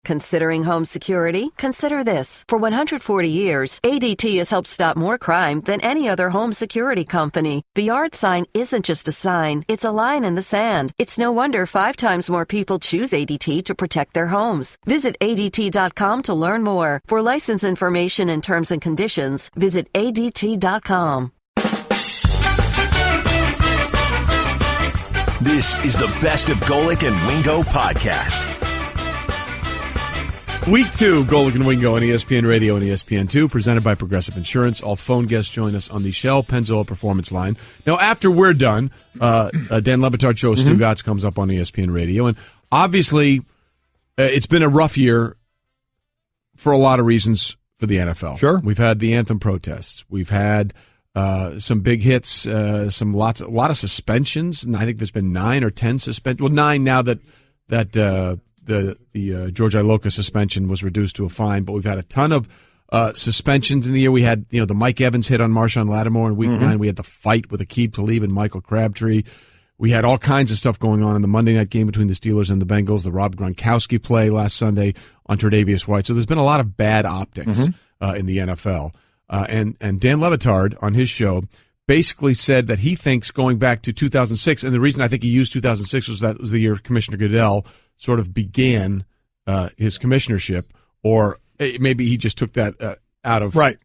Considering home security? Consider this. For 140 years, ADT has helped stop more crime than any other home security company. The yard sign isn't just a sign, it's a line in the sand. It's no wonder 5 times more people choose ADT to protect their homes. Visit ADT.com to learn more. For license information and terms and conditions, visit ADT.com. This is the Best of Golic and Wingo podcast. Week 2, Golic and Wingo on ESPN Radio and ESPN2, presented by Progressive Insurance. All phone guests join us on the Shell Pennzoil Performance Line. Now, after we're done, Dan Le Batard show Stugatz comes up on ESPN Radio. And obviously, it's been a rough year for a lot of reasons for the NFL. Sure. We've had the anthem protests. We've had some big hits, a lot of suspensions. And I think there's been 9 or 10 suspensions. Well, 9 now that the George Iloka suspension was reduced to a fine, but we've had a ton of suspensions in the year. We had the Mike Evans hit on Marshawn Lattimore in Week 9. We had the fight with Aqib Talib and Michael Crabtree. We had all kinds of stuff going on in the Monday night game between the Steelers and the Bengals, the Rob Gronkowski play last Sunday on Tre'Davious White. So there's been a lot of bad optics in the NFL. And Dan Le Batard on his show basically said that he thinks going back to 2006, and the reason I think he used 2006 was that was the year Commissioner Goodell sort of began his commissionership, or maybe he just took that out of right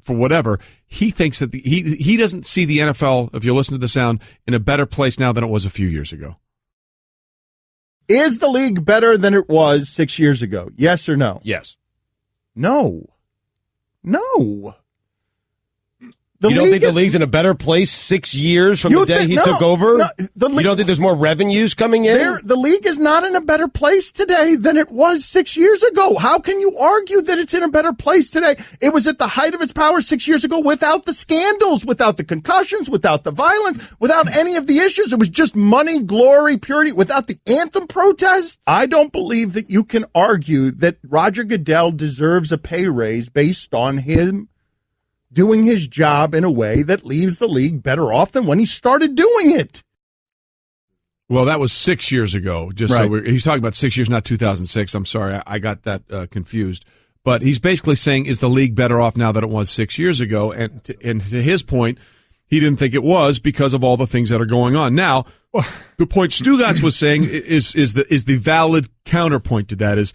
for whatever. He thinks that he doesn't see the NFL, if you listen to the sound, in a better place now than it was a few years ago. Is the league better than it was 6 years ago? Yes or no? Yes. No. You don't think the league's in a better place 6 years from the day he took over? No, you don't think there's more revenues coming in? The league is not in a better place today than it was 6 years ago. How can you argue that it's in a better place today? It was at the height of its power 6 years ago without the scandals, without the concussions, without the violence, without any of the issues. It was just money, glory, purity, without the anthem protests. I don't believe that you can argue that Roger Goodell deserves a pay raise based on him doing his job in a way that leaves the league better off than when he started doing it. Well, that was 6 years ago. Just right. So he's talking about 6 years, not 2006. I'm sorry, I got that confused. But he's basically saying, is the league better off now than it was 6 years ago? And to his point, he didn't think it was because of all the things that are going on. Now, the point Stugatz was saying is the valid counterpoint to that is,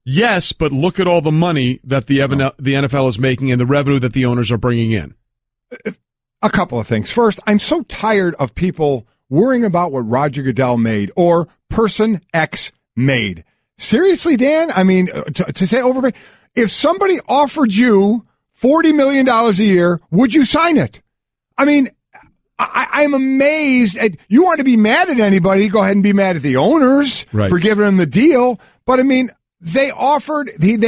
yes, but look at all the money that the NFL is making and the revenue that the owners are bringing in. A couple of things. First, I'm so tired of people worrying about what Roger Goodell made or person X made. Seriously, Dan? I mean, to say overpay. If somebody offered you $40 million a year, would you sign it? I mean, I'm amazed at, you want to be mad at anybody, go ahead and be mad at the owners for giving them the deal. But I mean, they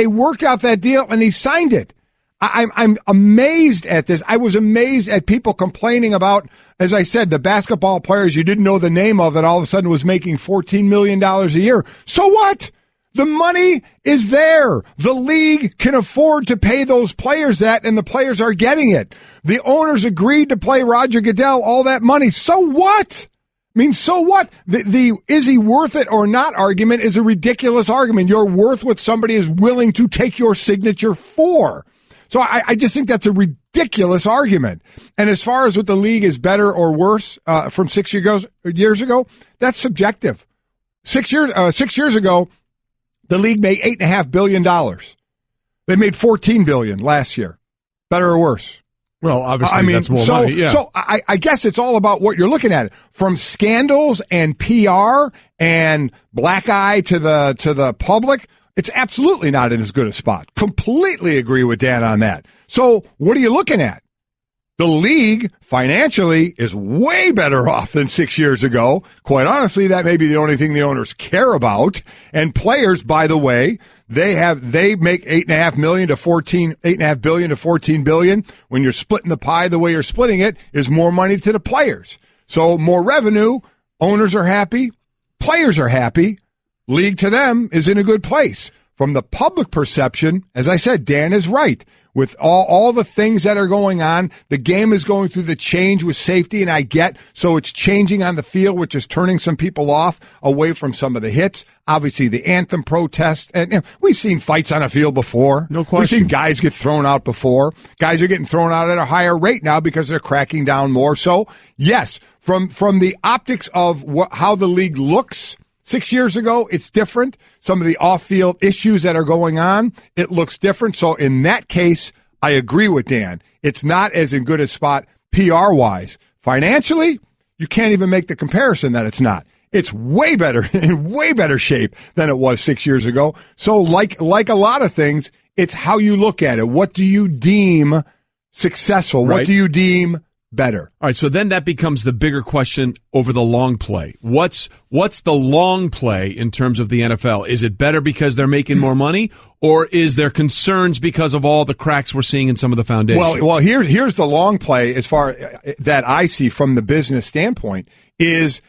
worked out that deal and he signed it. I'm amazed at this. I was amazed at people complaining about, as I said, the basketball players you didn't know the name of that all of a sudden was making $14 million a year. So what? The money is there. The league can afford to pay those players that, and the players are getting it. The owners agreed to pay Roger Goodell all that money. So what? I mean, so what? The is he worth it or not argument is a ridiculous argument. You're worth what somebody is willing to take your signature for. So I just think that's a ridiculous argument. And as far as what the league is better or worse from 6 years ago, that's subjective. 6 years ago, the league made $8.5 billion. They made $14 billion last year. Better or worse? Well, obviously, that's more money. Yeah. So I guess it's all about what you're looking at. From scandals and PR and black eye to the public, it's absolutely not in as good a spot. Completely agree with Dan on that. So what are you looking at? The league financially is way better off than 6 years ago. Quite honestly, that may be the only thing the owners care about. And players, by the way, they make $8.5 billion to $14 billion. When you're splitting the pie the way you're splitting it, is more money to the players. So more revenue, owners are happy, players are happy, league to them is in a good place. From the public perception, as I said, Dan is right. With all the things that are going on, the game is going through the change with safety, and I get, so it's changing on the field, which is turning some people off away from some of the hits. Obviously, the anthem protest, and we've seen fights on a field before. No question. We've seen guys get thrown out before. Guys are getting thrown out at a higher rate now because they're cracking down more. So, yes, from the optics of how the league looks 6 years ago, it's different. Some of the off-field issues that are going on, it looks different. So in that case, I agree with Dan. It's not as in good a spot PR-wise. Financially, you can't even make the comparison that it's not. It's way better, in way better shape than it was 6 years ago. So like a lot of things, it's how you look at it. What do you deem successful? Right. What do you deem better? All right, so then that becomes the bigger question over the long play. What's the long play in terms of the NFL? Is it better because they're making more money, or is there concerns because of all the cracks we're seeing in some of the foundations? Well, here's the long play as far that I see from the business standpoint is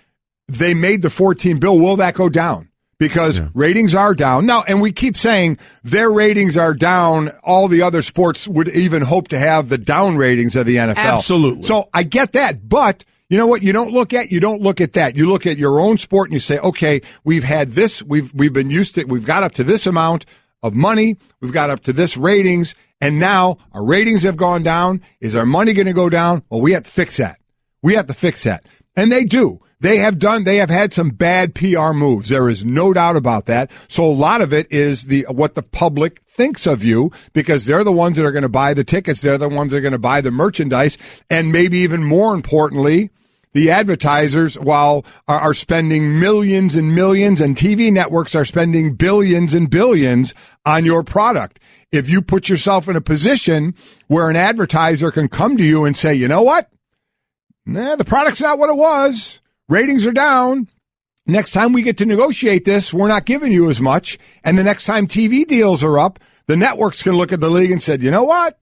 they made the 14 bill. Will that go down? Because ratings are down. Now, and we keep saying their ratings are down. All the other sports would even hope to have the down ratings of the NFL. Absolutely. So I get that. But you know what you don't look at? You don't look at that. You look at your own sport and you say, okay, we've had this. We've been used to it. We've got up to this amount of money. We've got up to this ratings. And now our ratings have gone down. Is our money going to go down? Well, we have to fix that. We have to fix that. And they do. They have had some bad PR moves. There is no doubt about that. So a lot of it is what the public thinks of you, because they're the ones that are going to buy the tickets. They're the ones that are going to buy the merchandise. And maybe even more importantly, the advertisers, are spending millions and millions, and TV networks are spending billions and billions on your product. If you put yourself in a position where an advertiser can come to you and say, you know what? Nah, the product's not what it was. Ratings are down. Next time we get to negotiate this, we're not giving you as much. And the next time TV deals are up, the networks can look at the league and say, you know what?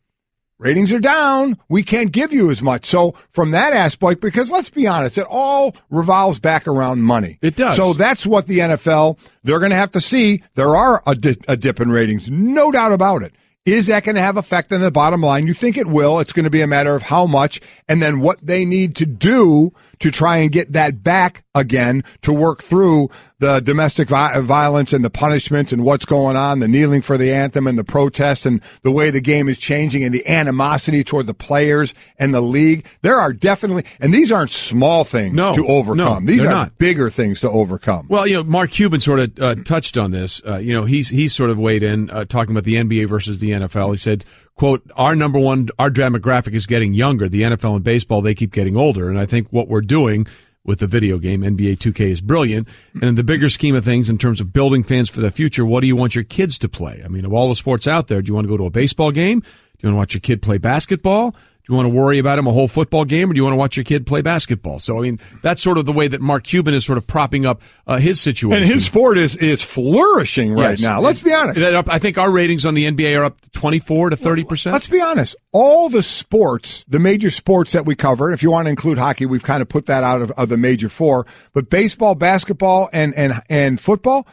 Ratings are down. We can't give you as much. So from that aspect, because let's be honest, it all revolves back around money. It does. So that's what the NFL, they're going to have to see. There are a dip in ratings. No doubt about it. Is that going to have effect on the bottom line? You think it will. It's going to be a matter of how much and then what they need to do to try and get that back again, to work through the domestic violence and the punishments and what's going on, the kneeling for the anthem and the protests and the way the game is changing and the animosity toward the players and the league. There are definitely, and these aren't small things to overcome. These are not bigger things to overcome. Well, Mark Cuban sort of touched on this. He's sort of weighed in talking about the NBA versus the NFL. He said, quote, our demographic is getting younger. The NFL and baseball, they keep getting older. And I think what we're doing with the video game, NBA 2K, is brilliant. And in the bigger scheme of things, in terms of building fans for the future, what do you want your kids to play? I mean, of all the sports out there, do you want to go to a baseball game? Do you want to watch your kid play basketball? Do you want to worry about him a whole football game, or do you want to watch your kid play basketball? So, I mean, that's sort of the way that Mark Cuban is sort of propping up his situation. And his sport is flourishing right now. Let's be honest. I think our ratings on the NBA are up 24 to 30%. Let's be honest. All the sports, the major sports that we cover, if you want to include hockey, we've kind of put that out of the major four. But baseball, basketball, and football,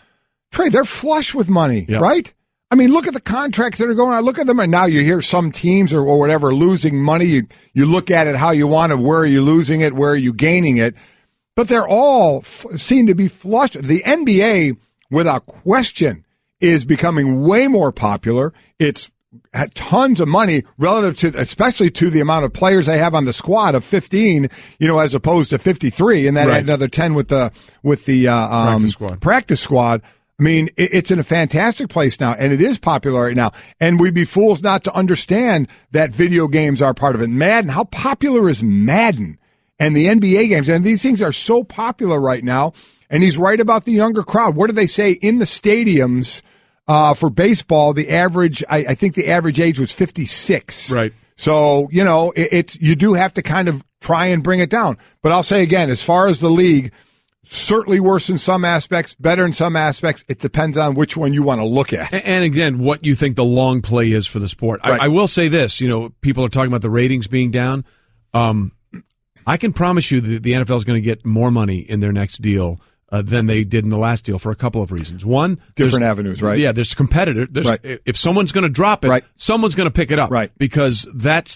Trey, they're flush with money, right? I mean, look at the contracts that are going on. Look at them, and now you hear some teams or whatever losing money. You look at it how you want it. Where are you losing it? Where are you gaining it? But they're all seem to be flushed. The NBA, without question, is becoming way more popular. It's had tons of money relative to, especially to the amount of players they have on the squad of 15, as opposed to 53, and then add another 10 with the practice squad. I mean, it's in a fantastic place now, and it is popular right now. And we'd be fools not to understand that video games are part of it. Madden, how popular is Madden? And the NBA games, and these things are so popular right now. And he's right about the younger crowd. What do they say in the stadiums for baseball? The average, I think the average age was 56. Right. So, you do have to kind of try and bring it down. But I'll say again, as far as the league, certainly worse in some aspects, better in some aspects. It depends on which one you want to look at. And again, what you think the long play is for the sport. Right. I will say this, people are talking about the ratings being down. I can promise you that the NFL is going to get more money in their next deal than they did in the last deal for a couple of reasons. One, different avenues, right? Yeah, there's competitor. Right. If someone's going to drop it, right, someone's going to pick it up, right? Because that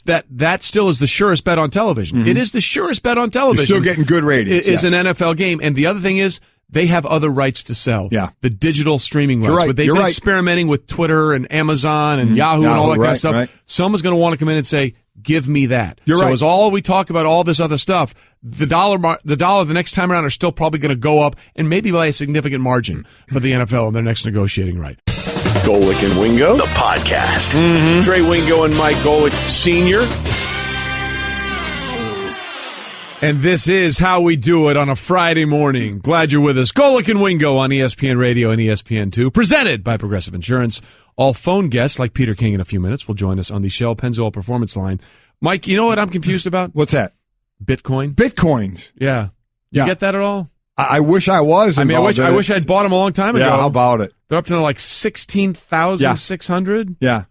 still is the surest bet on television. Mm-hmm. It is the surest bet on television. You're still getting good ratings. Is an NFL game, and the other thing is they have other rights to sell. Yeah, the digital streaming rights. Right. But they've been experimenting with Twitter and Amazon and Yahoo and all that kind of stuff. Right. Someone's going to want to come in and say, give me that. You're right. As all we talk about all this other stuff, the dollar the next time around are still probably going to go up, and maybe by a significant margin for the NFL in their next negotiating right. Golic and Wingo, the podcast. Mm-hmm. Trey Wingo and Mike Golic Sr. And this is how we do it on a Friday morning. Glad you're with us. Golic and Wingo on ESPN Radio and ESPN2, presented by Progressive Insurance. All phone guests, like Peter King in a few minutes, will join us on the Shell Pennzoil Performance Line. Mike, you know what I'm confused about? What's that? Bitcoin. Bitcoins. Yeah. You get that at all? I wish I was. I wish I'd bought them a long time ago. Yeah, how about it? They're up to like 16,600. Yeah.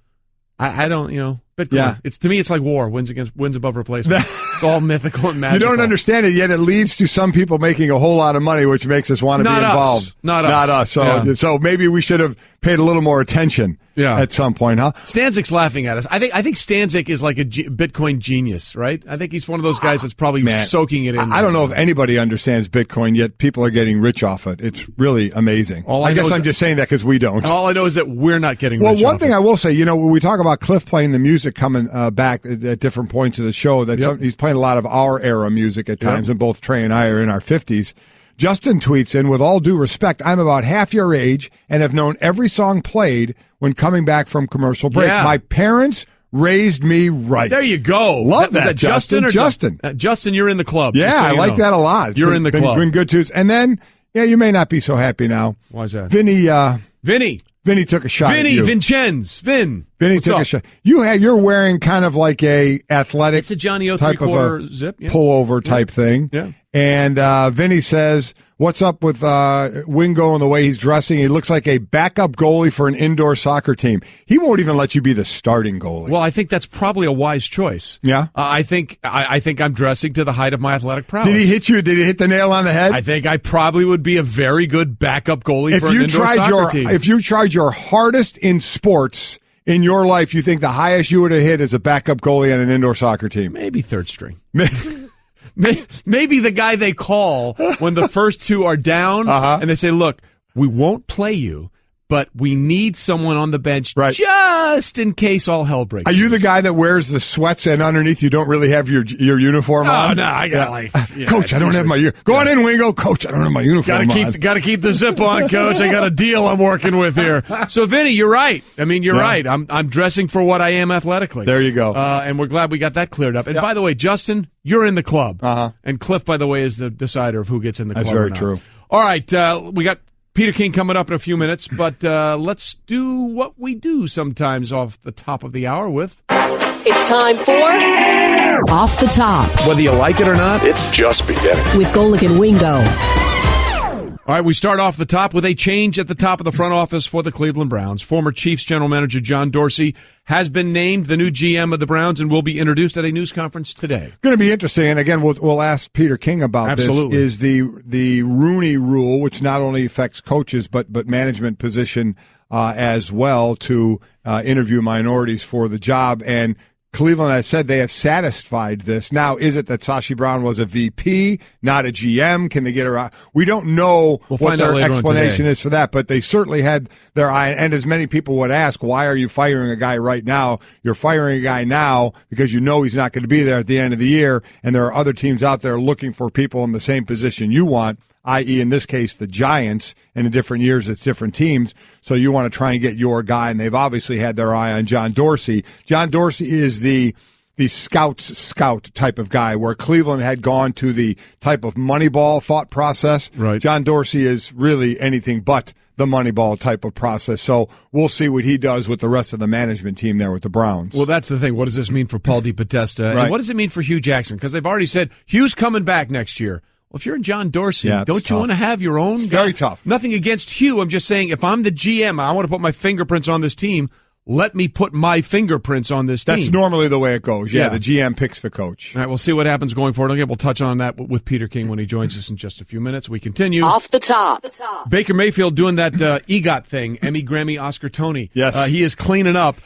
I don't, Bitcoin. Yeah. To me, it's like war. Wins above replacement. It's all mythical and magical. You don't understand it, yet it leads to some people making a whole lot of money, which makes us want to be involved. Not us. So maybe we should have paid a little more attention at some point, huh? Stanzik's laughing at us. I think Stanzik is like a Bitcoin genius, right? I think he's one of those guys that's probably soaking it in. I don't know if anybody understands Bitcoin, yet people are getting rich off it. It's really amazing. I guess I'm just saying that because we don't. All I know is that we're not getting rich off it. Well, one thing I will say, when we talk about Cliff playing the music coming back at different points of the show, he's playing a lot of our era music at times, and both Trey and I are in our 50s. Justin tweets in, with all due respect, I'm about half your age and have known every song played when coming back from commercial break. Yeah. My parents raised me right. There you go. Love that Justin. Justin, you're in the club. Yeah, I like that a lot. You're in the club. Been good tunes. And then, you may not be so happy now. Why is that? Vinny took a shot at you. Vinny took a shot. You're wearing kind of like a athletic. It's a Johnny O type of a zip, pullover type thing. Yeah. And Vinny says, "What's up with Wingo and the way he's dressing? He looks like a backup goalie for an indoor soccer team. He won't even let you be the starting goalie." Well, I think that's probably a wise choice. Yeah. I think I'm dressing to the height of my athletic prowess. Did he hit you? Did he hit the nail on the head? I think I probably would be a very good backup goalie for an indoor soccer team. If you tried your hardest in sports in your life, you think the highest you would have hit is a backup goalie on an indoor soccer team? Maybe third string. Maybe the guy they call when the first two are down, and they say, look, we won't play you, but we need someone on the bench just in case all hell breaks loose. Are you the guy that wears the sweats and underneath you don't really have your uniform on? Oh, no, I got Coach, I don't have my uniform. Go on in, Wingo. Coach, I don't have my uniform on. Got to keep the zip on, Coach. I got a deal I'm working with here. So, Vinny, you're right. I mean, you're right. I'm dressing for what I am athletically. There you go. And we're glad we got that cleared up. And by the way, Justin, you're in the club. And Cliff, by the way, is the decider of who gets in the club. That's very true. All right, we got Peter King coming up in a few minutes, but let's do what we do sometimes off the top of the hour with... It's time for... Off the Top. Whether you like it or not, it's just beginning. With Golic and Wingo. All right, we start off the top with a change at the top of the front office for the Cleveland Browns. Former Chiefs general manager John Dorsey has been named the new GM of the Browns and will be introduced at a news conference today. Going to be interesting, and again, we'll ask Peter King about Absolutely. This. Is the Rooney Rule, which not only affects coaches but management position as well, to interview minorities for the job. And Cleveland has said they have satisfied this. Now, is it that Sashi Brown was a VP, not a GM? Can they get around? We don't know what their explanation is for that, but they certainly had their eye. And as many people would ask, why are you firing a guy right now? You're firing a guy now because you know he's not going to be there at the end of the year, and there are other teams out there looking for people in the same position you want, i.e., in this case, the Giants, and in different years, it's different teams. So you want to try and get your guy, and they've obviously had their eye on John Dorsey. John Dorsey is the scout type of guy, where Cleveland had gone to the type of Moneyball thought process. Right. John Dorsey is really anything but the Moneyball type of process. So we'll see what he does with the rest of the management team there with the Browns. Well, that's the thing. What does this mean for Paul DePodesta? Right. And what does it mean for Hugh Jackson? Because they've already said Hugh's coming back next year. Well, if you're John Dorsey, don't you want to have your own guy? It's very tough. Nothing against Hugh. I'm just saying, if I'm the GM, I want to put my fingerprints on this team. let me put my fingerprints on this team. That's normally the way it goes. Yeah, the GM picks the coach. All right, we'll see what happens going forward. Okay, we'll touch on that with Peter King when he joins us in just a few minutes. We continue. Off the top. Baker Mayfield doing that EGOT thing, Emmy, Grammy, Oscar, Tony. Yes. He is cleaning up.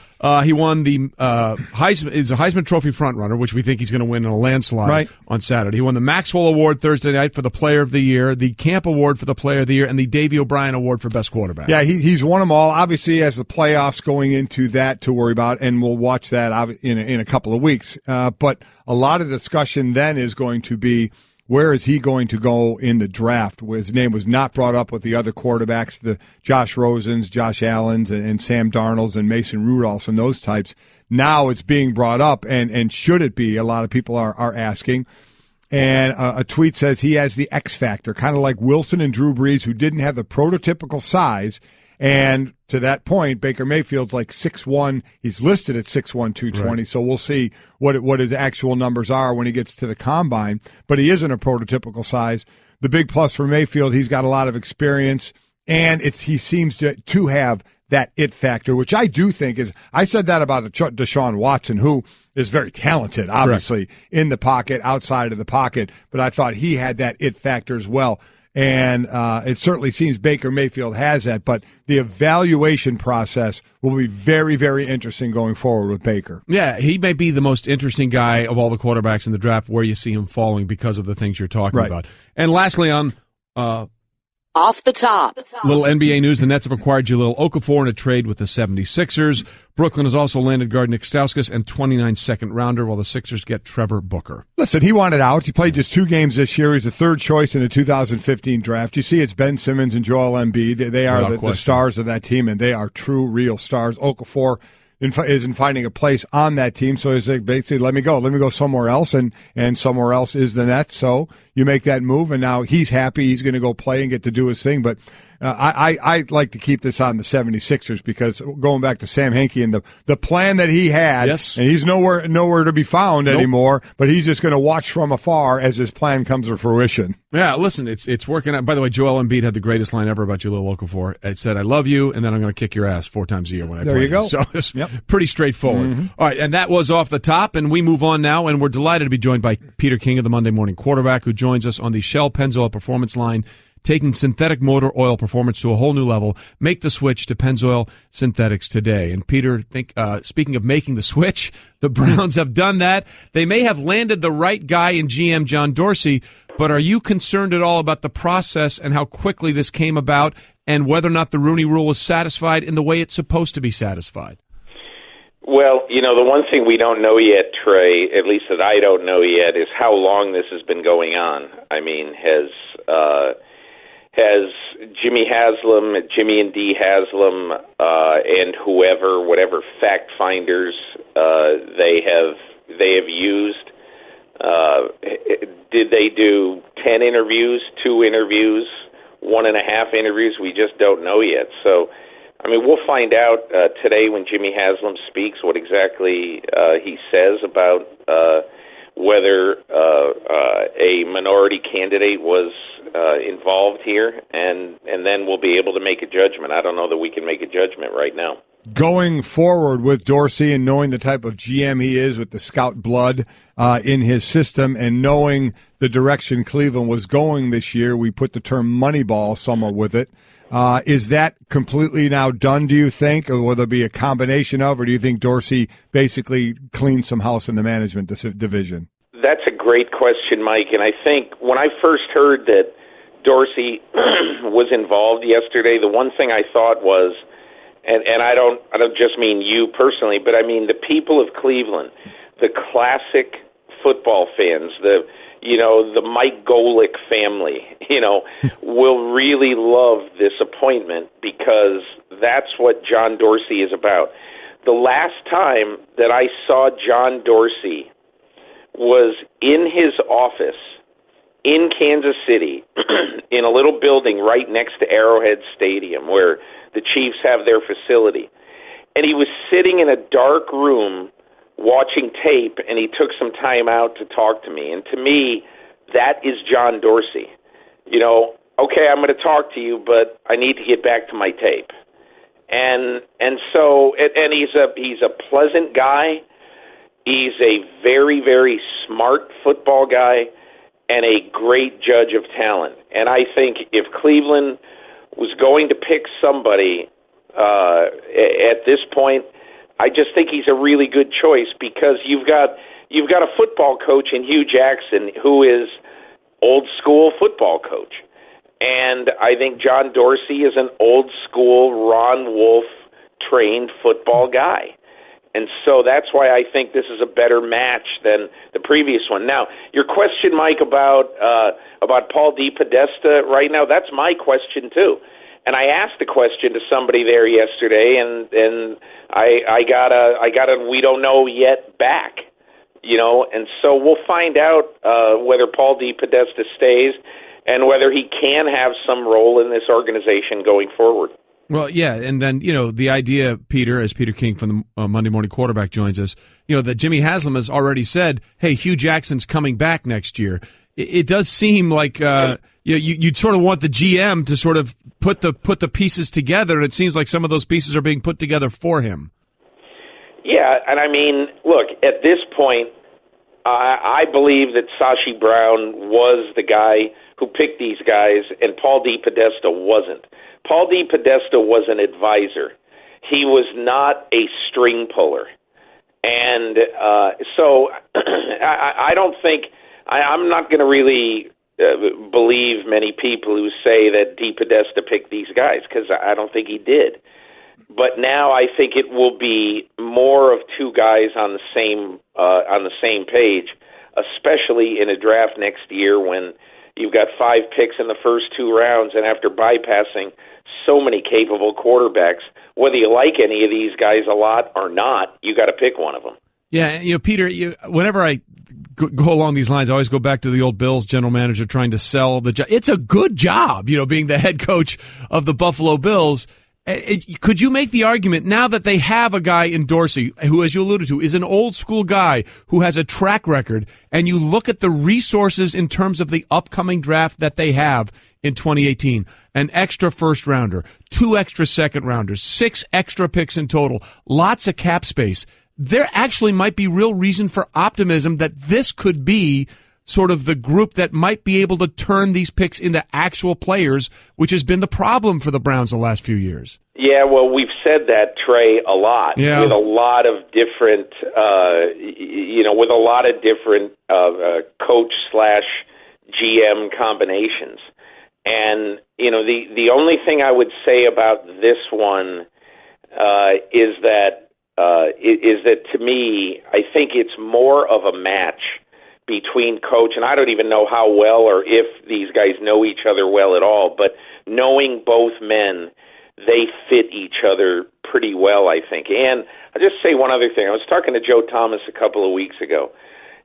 He won the Heisman. Is a Heisman Trophy frontrunner, which we think he's going to win in a landslide on Saturday. He won the Maxwell Award Thursday night for the Player of the Year, the Camp Award for the Player of the Year, and the Davey O'Brien Award for Best Quarterback. Yeah, he's won them all. Obviously, he has the playoffs going into that to worry about, and we'll watch that in a couple of weeks. But a lot of discussion then is going to be, where is he going to go in the draft? His name was not brought up with the other quarterbacks, the Josh Rosens, Josh Allens, and Sam Darnolds and Mason Rudolphs and those types. Now it's being brought up, and should it be? A lot of people are asking. And a tweet says he has the X factor, kind of like Wilson and Drew Brees, who didn't have the prototypical size. And to that point, Baker Mayfield's like 6'1". He's listed at 6'1", 220. Right. So we'll see what his actual numbers are when he gets to the combine. But he isn't a prototypical size. The big plus for Mayfield, he's got a lot of experience, and he seems to have that it factor, which I do think is. I said that about Deshaun Watson, who is very talented, obviously, in the pocket, outside of the pocket. But I thought he had that it factor as well. And it certainly seems Baker Mayfield has that, but the evaluation process will be very, very interesting going forward with Baker. Yeah, he may be the most interesting guy of all the quarterbacks in the draft, where you see him falling because of the things you're talking about. And lastly, on Off the top. Little NBA news. The Nets have acquired Jahlil Okafor in a trade with the 76ers. Brooklyn has also landed guard Nick Stauskas and 29 second-rounder, while the Sixers get Trevor Booker. Listen, he wanted out. He played just 2 games this year. He's the third choice in the 2015 draft. You see, it's Ben Simmons and Joel Embiid. They are the stars of that team, and they are true, real stars. Okafor isn't finding a place on that team, so he's like, basically, let me go somewhere else, and somewhere else is the Nets. So you make that move, and now he's happy. He's going to go play and get to do his thing. But I like to keep this on the 76ers, because going back to Sam Hinkie and the plan that he had, and he's nowhere to be found anymore, but he's just going to watch from afar as his plan comes to fruition. Yeah, listen, it's working out. By the way, Joel Embiid had the greatest line ever about Jahlil Okafor. It said, "I love you, and then I'm going to kick your ass 4 times a year when I play." There you go. So it's pretty straightforward. All right, and that was Off the Top, and we move on now, and we're delighted to be joined by Peter King of the Monday Morning Quarterback, who joins us on the Shell Pennzoil Performance line, taking synthetic motor oil performance to a whole new level. Make the switch to Pennzoil Synthetics today. And Peter, speaking of making the switch, the Browns have done that. They may have landed the right guy in GM John Dorsey, but are you concerned at all about the process and how quickly this came about, and whether or not the Rooney Rule is satisfied in the way it's supposed to be satisfied? Well, the one thing we don't know yet, Trey, at least that I don't know yet, is how long this has been going on. I mean, has Jimmy and Dee Haslam, and whatever fact finders they have used, did they do 10 interviews, 2 interviews, 1.5 interviews? We just don't know yet. So, I mean, we'll find out today when Jimmy Haslam speaks what exactly he says about whether a minority candidate was involved here, and then we'll be able to make a judgment. I don't know that we can make a judgment right now. Going forward with Dorsey and knowing the type of GM he is with the scout blood in his system, and knowing the direction Cleveland was going this year, we put the term Moneyball somewhere with it. Is that completely now done, do you think, or will there be a combination of, or do you think Dorsey basically cleaned some house in the management division? That's a great question, Mike, and I think when I first heard that Dorsey was involved yesterday, the one thing I thought was, and I don't just mean you personally, but I mean the people of Cleveland, the classic football fans, the Mike Golic family, will really love this appointment, because that's what John Dorsey is about. The last time that I saw John Dorsey was in his office in Kansas City in a little building right next to Arrowhead Stadium where the Chiefs have their facility. And he was sitting in a dark room watching tape, and he took some time out to talk to me. And to me, that is John Dorsey. Okay, I'm going to talk to you, but I need to get back to my tape. And so he's a pleasant guy. He's a very, very smart football guy and a great judge of talent. And I think if Cleveland was going to pick somebody at this point, I just think he's a really good choice because you've got a football coach in Hugh Jackson who is old school football coach. And I think John Dorsey is an old school Ron Wolf trained football guy. And so that's why I think this is a better match than the previous one. Now, your question, Mike, about Paul DePodesta right now, that's my question too. And I asked the question to somebody there yesterday, and I got a we don't know yet back, and so we'll find out whether Paul DePodesta stays and whether he can have some role in this organization going forward. Well, yeah, and then, the idea, Peter, as Peter King from the Monday Morning Quarterback joins us, that Jimmy Haslam has already said, hey, Hugh Jackson's coming back next year. It does seem like you'd sort of want the GM to sort of put the pieces together, and it seems like some of those pieces are being put together for him. Yeah, and I mean, look, at this point, I believe that Sashi Brown was the guy who picked these guys, and Paul DePodesta wasn't. Paul DePodesta was an advisor. He was not a string puller. And so I don't think – I'm not going to really believe many people who say that DePodesta picked these guys because I don't think he did. But now I think it will be more of two guys on the same page, especially in a draft next year when you've got 5 picks in the first 2 rounds, and after bypassing so many capable quarterbacks, whether you like any of these guys a lot or not, you got to pick one of them. Yeah, Peter, whenever I go along these lines, I always go back to the old Bills general manager trying to sell the job. It's a good job, being the head coach of the Buffalo Bills. Could you make the argument now that they have a guy in Dorsey who, as you alluded to, is an old school guy who has a track record, and you look at the resources in terms of the upcoming draft that they have in 2018, an extra first rounder, 2 extra second rounders, 6 extra picks in total, lots of cap space. There actually might be real reason for optimism that this could be sort of the group that might be able to turn these picks into actual players, which has been the problem for the Browns the last few years. Yeah, well, we've said that, Trey, a lot, with a lot of different, coach/GM combinations. And, the only thing I would say about this one is that to me, I think it's more of a match between coach, and I don't even know how well or if these guys know each other well at all, but knowing both men, they fit each other pretty well, I think. And I'll just say one other thing. I was talking to Joe Thomas a couple of weeks ago,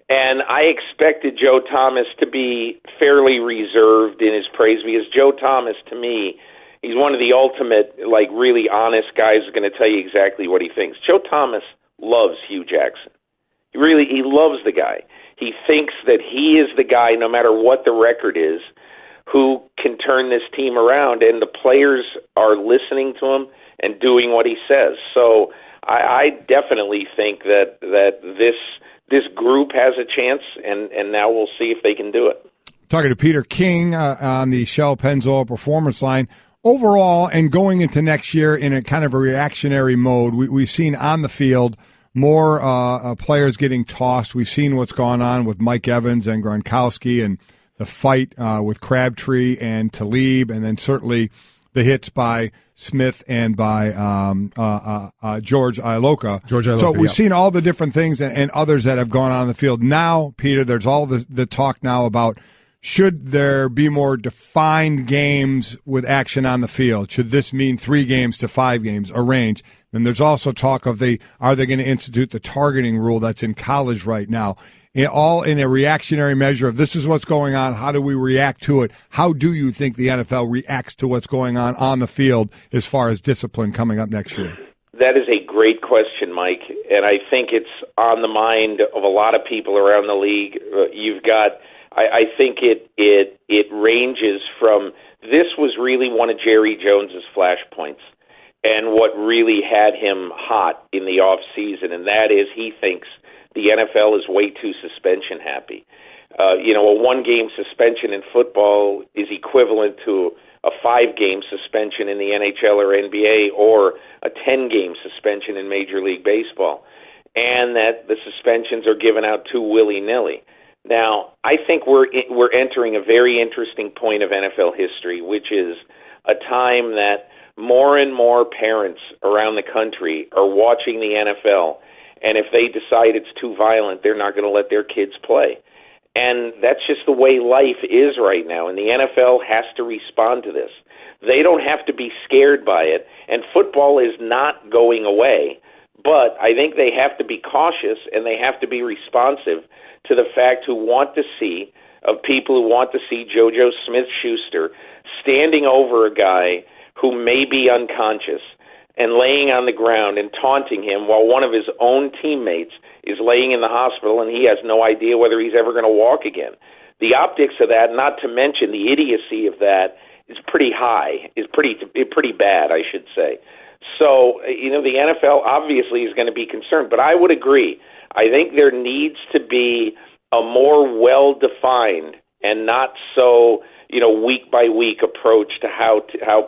and I expected Joe Thomas to be fairly reserved in his praise because Joe Thomas, to me, he's one of the ultimate, really honest guys who's going to tell you exactly what he thinks. Joe Thomas loves Hugh Jackson. He loves the guy. He thinks that he is the guy, no matter what the record is, who can turn this team around, and the players are listening to him and doing what he says. So I definitely think that this group has a chance, and now we'll see if they can do it. Talking to Peter King on the Shell Pennzoil Performance Line. Overall, and going into next year in a kind of a reactionary mode, we've seen on the field more players getting tossed. We've seen what's gone on with Mike Evans and Gronkowski and the fight with Crabtree and Talib, and then certainly the hits by Smith and by George Iloka. So we've seen all the different things and others that have gone on the field. Now, Peter, there's all the talk now about should there be more defined games with action on the field? Should this mean 3 games to 5 games, a range? Then there's also talk of are they going to institute the targeting rule that's in college right now? All in a reactionary measure of this is what's going on, how do we react to it? How do you think the NFL reacts to what's going on the field as far as discipline coming up next year? That is a great question, Mike, and I think it's on the mind of a lot of people around the league. I think it ranges from this was really one of Jerry Jones's flashpoints. and what really had him hot in the off season, and that is he thinks the NFL is way too suspension happy. A 1-game suspension in football is equivalent to a 5-game suspension in the NHL or NBA, or a 10-game suspension in Major League Baseball, and that the suspensions are given out too willy-nilly. Now, I think we're entering a very interesting point of NFL history, which is a time that more and more parents around the country are watching the NFL, and if they decide it's too violent, they're not going to let their kids play. And that's just the way life is right now, and the NFL has to respond to this. They don't have to be scared by it, and football is not going away, but I think they have to be cautious, and they have to be responsive to the fact of people who want to see JoJo Smith-Schuster standing over a guy who may be unconscious and laying on the ground and taunting him while one of his own teammates is laying in the hospital and he has no idea whether he's ever going to walk again. The optics of that, not to mention the idiocy of that, is pretty high, is pretty bad, I should say. So, the NFL obviously is going to be concerned, but I would agree. I think there needs to be a more well-defined and not so week-by-week approach to how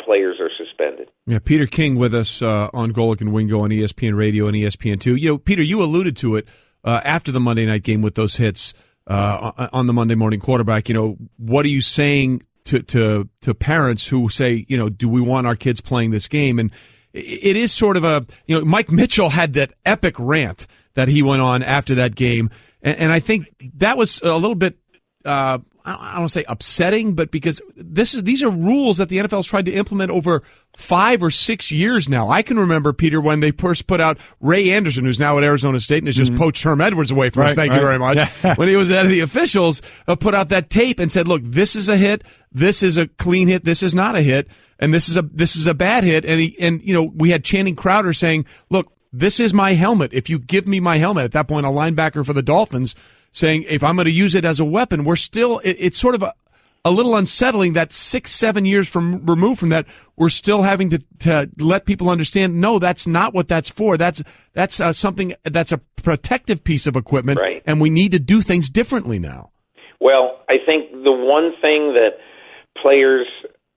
players are suspended. Yeah, Peter King with us on Golic and Wingo on ESPN Radio and ESPN2. Peter, you alluded to it after the Monday night game with those hits on the Monday morning quarterback. What are you saying to parents who say, do we want our kids playing this game? And it is sort of Mike Mitchell had that epic rant that he went on after that game, and I think that was a little bit I don't want to say upsetting, but because these are rules that the NFL's tried to implement over 5 or 6 years now. I can remember, Peter, when they first put out Ray Anderson, who's now at Arizona State and has just poached Herm Edwards away from us. Thank you very much. When he was head of the officials, put out that tape and said, "Look, this is a hit. This is a clean hit. This is not a hit, and this is a bad hit." And we had Channing Crowder saying, "Look, this is my helmet. If you give me my helmet," at that point, a linebacker for the Dolphins, saying, if I'm going to use it as a weapon, we're still, it's sort of a little unsettling that 6-7 years removed from that, we're still having to let people understand, no, that's not what that's for. That's something that's a protective piece of equipment, right, and we need to do things differently now. Well, I think the one thing that players,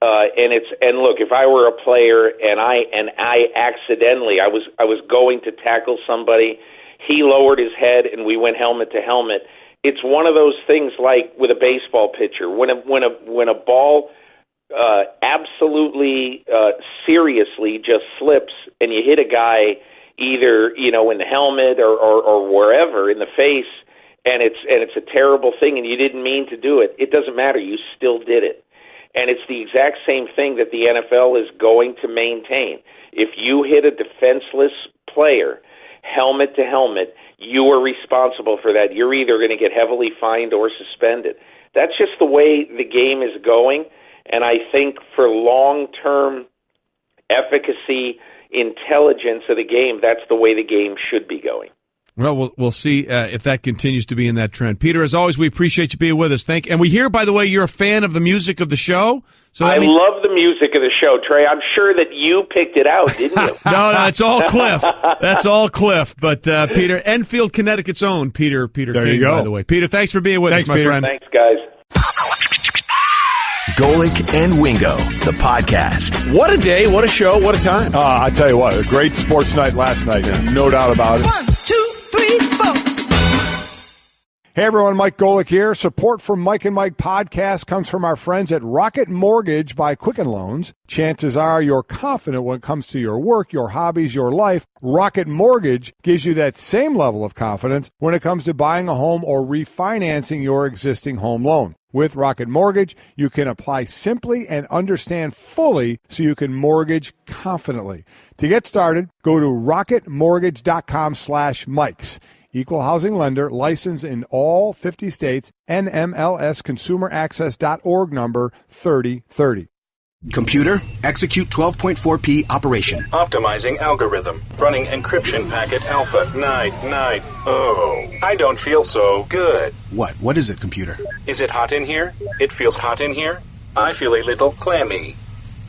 and look, if I were a player and I accidentally, I was going to tackle somebody, he lowered his head and we went helmet to helmet. It's one of those things like with a baseball pitcher. When a ball absolutely seriously just slips and you hit a guy either in the helmet or wherever in the face, and it's a terrible thing and you didn't mean to do it, it doesn't matter. You still did it. And it's the exact same thing that the NFL is going to maintain. If you hit a defenseless player helmet to helmet, you are responsible for that. You're either going to get heavily fined or suspended. That's just the way the game is going, and I think for long-term efficacy, intelligence of the game, that's the way the game should be going. Well, we'll see if that continues to be in that trend. Peter, as always, we appreciate you being with us. And we hear, by the way, you're a fan of the music of the show. So I love the music of the show, Trey. I'm sure that you picked it out, didn't you? No, it's all Cliff. That's all Cliff. But Peter, Enfield, Connecticut's own Peter there King, you go. by the way. Peter, thanks for being with us, my friend. Thanks, guys. Golic and Wingo, the podcast. What a day, what a show, what a time. I tell you what, a great sports night last night. No doubt about it. 1, 2, 3, 4. Hey everyone, Mike Golic here. Support for Mike and Mike podcast comes from our friends at Rocket Mortgage by Quicken Loans. Chances are you're confident when it comes to your work, your hobbies, your life. Rocket Mortgage gives you that same level of confidence when it comes to buying a home or refinancing your existing home loan. With Rocket Mortgage, you can apply simply and understand fully so you can mortgage confidently. To get started, go to rocketmortgage.com/Mikes. Equal housing lender, licensed in all 50 states, NMLSconsumeraccess.org number 3030. Computer, execute 12.4p operation. Optimizing algorithm. Running encryption packet alpha. Night. Oh, I don't feel so good. What is it, computer? Is it hot in here? It feels hot in here. I feel a little clammy.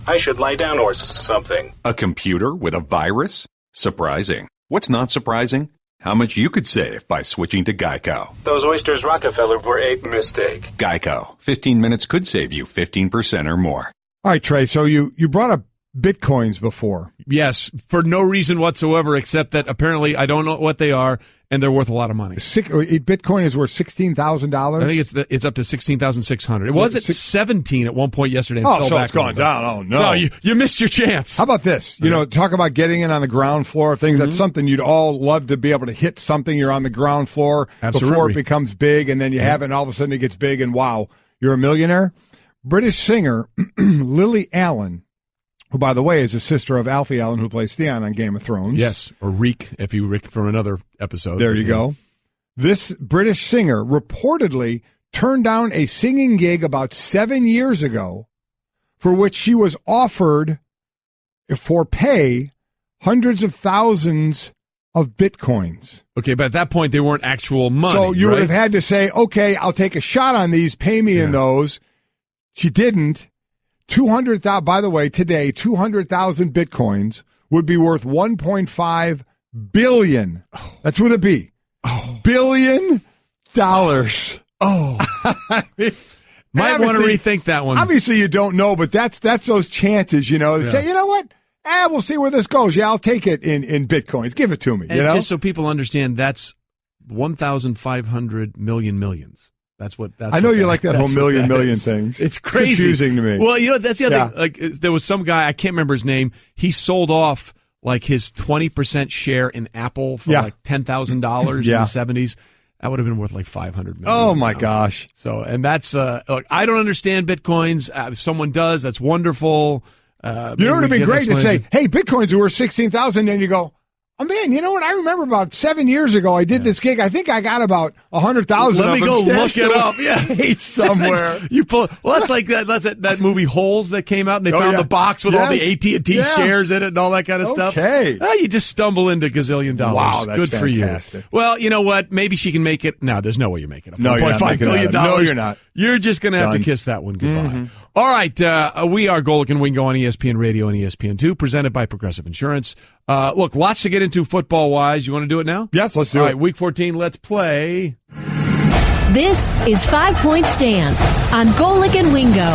I should lie down or something. A computer with a virus? Surprising. What's not surprising? How much you could save by switching to Geico. Those oysters Rockefeller were a mistake. Geico. 15 minutes could save you 15% or more. All right, Trey, so you brought up Bitcoins before. Yes, for no reason whatsoever, except that apparently I don't know what they are, and they're worth a lot of money. Bitcoin is worth $16,000? I think it's up to $16,600. It was at 17 at one point yesterday and fell so back. It's gone down. Oh, no. So you missed your chance. How about this? Talk about getting in on the ground floor of things. That's something you'd all love to be able to hit something. You're on the ground floor before it becomes big, and then you have it, and all of a sudden it gets big, and wow, you're a millionaire. British singer Lily Allen, who, by the way, is a sister of Alfie Allen, who plays Theon on Game of Thrones. Yes, or Reek, if you Rick from another episode. There you go. This British singer reportedly turned down a singing gig about 7 years ago for which she was offered, for pay, hundreds of thousands of Bitcoins. Okay, but at that point, they weren't actual money, so you right? would have had to say, okay, I'll take a shot on these, pay me in those. She didn't. 200,000, by the way, today, 200,000 Bitcoins would be worth $1.5 billion. That's with a B. $billion. I mean, might want to rethink that one. Obviously, you don't know, but that's those chances, Say, you know what? We'll see where this goes. Yeah, I'll take it in Bitcoins. Give it to me, and just so people understand, that's 1,500 million millions. That's what. I know you like that whole million things. It's crazy. Confusing to me. Well, that's the other thing. Like, there was some guy, I can't remember his name. He sold off like his 20% share in Apple for like $10,000 in the 70s. That would have been worth like $500 million. Oh my gosh! So, and that's look, I don't understand Bitcoins. If someone does, that's wonderful. It would have been great to say, "Hey, Bitcoins are worth 16,000," and you go, "Oh man, you know what? I remember about 7 years ago, I did this gig. I think I got about 100,000. Let me go look it up. Yeah, somewhere. You pull. Well, that's like that. That's that movie Holes that came out, and they found the box with all the AT&T shares in it and all that kind of stuff. Okay, you just stumble into $gazillion. Wow, that's good fantastic. For you. Well, you know what? Maybe she can make it. No, there's no way you're making it. No, you're not making $1.5 billion. No, you're not. You're just going to have to kiss that one goodbye. Mm-hmm. All right, we are Golic and Wingo on ESPN Radio and ESPN2, presented by Progressive Insurance. Look, lots to get into football-wise. You want to do it now? Yes, let's do it. All right, Week 14, let's play. This is 5 Point Stance on Golic and Wingo.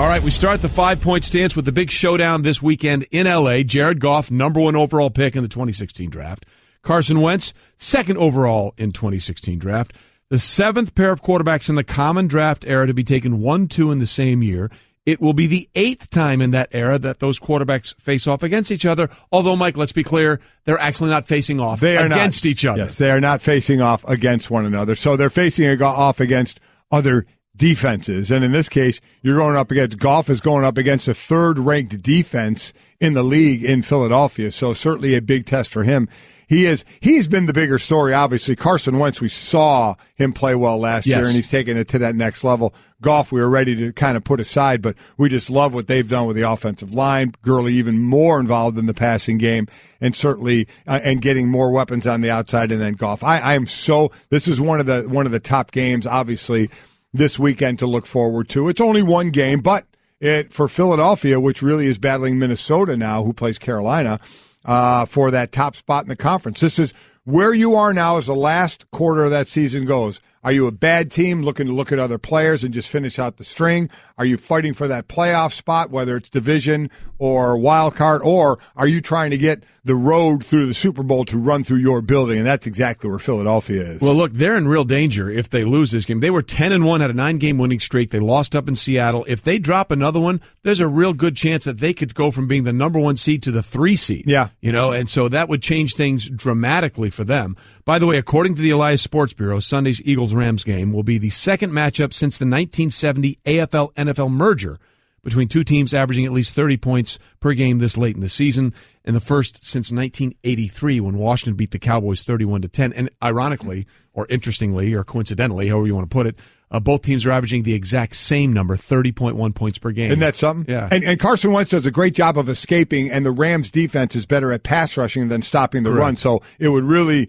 All right, we start the 5 Point Stance with the big showdown this weekend in L.A. Jared Goff, number one overall pick in the 2016 draft. Carson Wentz, second overall in 2016 draft. The seventh pair of quarterbacks in the common draft era to be taken 1-2 in the same year. It will be the eighth time in that era that those quarterbacks face off against each other. Although, Mike, let's be clear, they're actually not facing off against each other. Yes, they are not facing off against one another. So they're facing off against other defenses. And in this case, you're going up against Goff is going up against a third-ranked defense in the league in Philadelphia. So certainly a big test for him. He's been the bigger story, obviously. Carson Wentz, we saw him play well last year, and he's taken it to that next level. Goff, we were ready to kind of put aside, but we just love what they've done with the offensive line. Gurley even more involved in the passing game, and certainly and getting more weapons on the outside. And then Goff, I am so. This is one of the top games, obviously, this weekend to look forward to. It's only one game, but for Philadelphia, which really is battling Minnesota now, who plays Carolina. For that top spot in the conference. This is where you are now as the last quarter of that season goes. Are you a bad team looking to look at other players and just finish out the string? Are you fighting for that playoff spot, whether it's division or wild card, or are you trying to get the road through the Super Bowl to run through your building? And that's exactly where Philadelphia is. Well, look, they're in real danger if they lose this game. They were 10-1, had a 9-game winning streak. They lost up in Seattle. If they drop another one, there's a real good chance that they could go from being the number 1 seed to the 3 seed. Yeah. And so that would change things dramatically for them. By the way, according to the Elias Sports Bureau, Sunday's Eagles-Rams game will be the second matchup since the 1970 AFL-NFL merger between two teams averaging at least 30 points per game this late in the season, and the first since 1983 when Washington beat the Cowboys 31-10. And ironically, or interestingly, or coincidentally, however you want to put it, both teams are averaging the exact same number, 30.1 points per game. Isn't that something? Yeah. And Carson Wentz does a great job of escaping, and the Rams' defense is better at pass rushing than stopping the run. So it would really,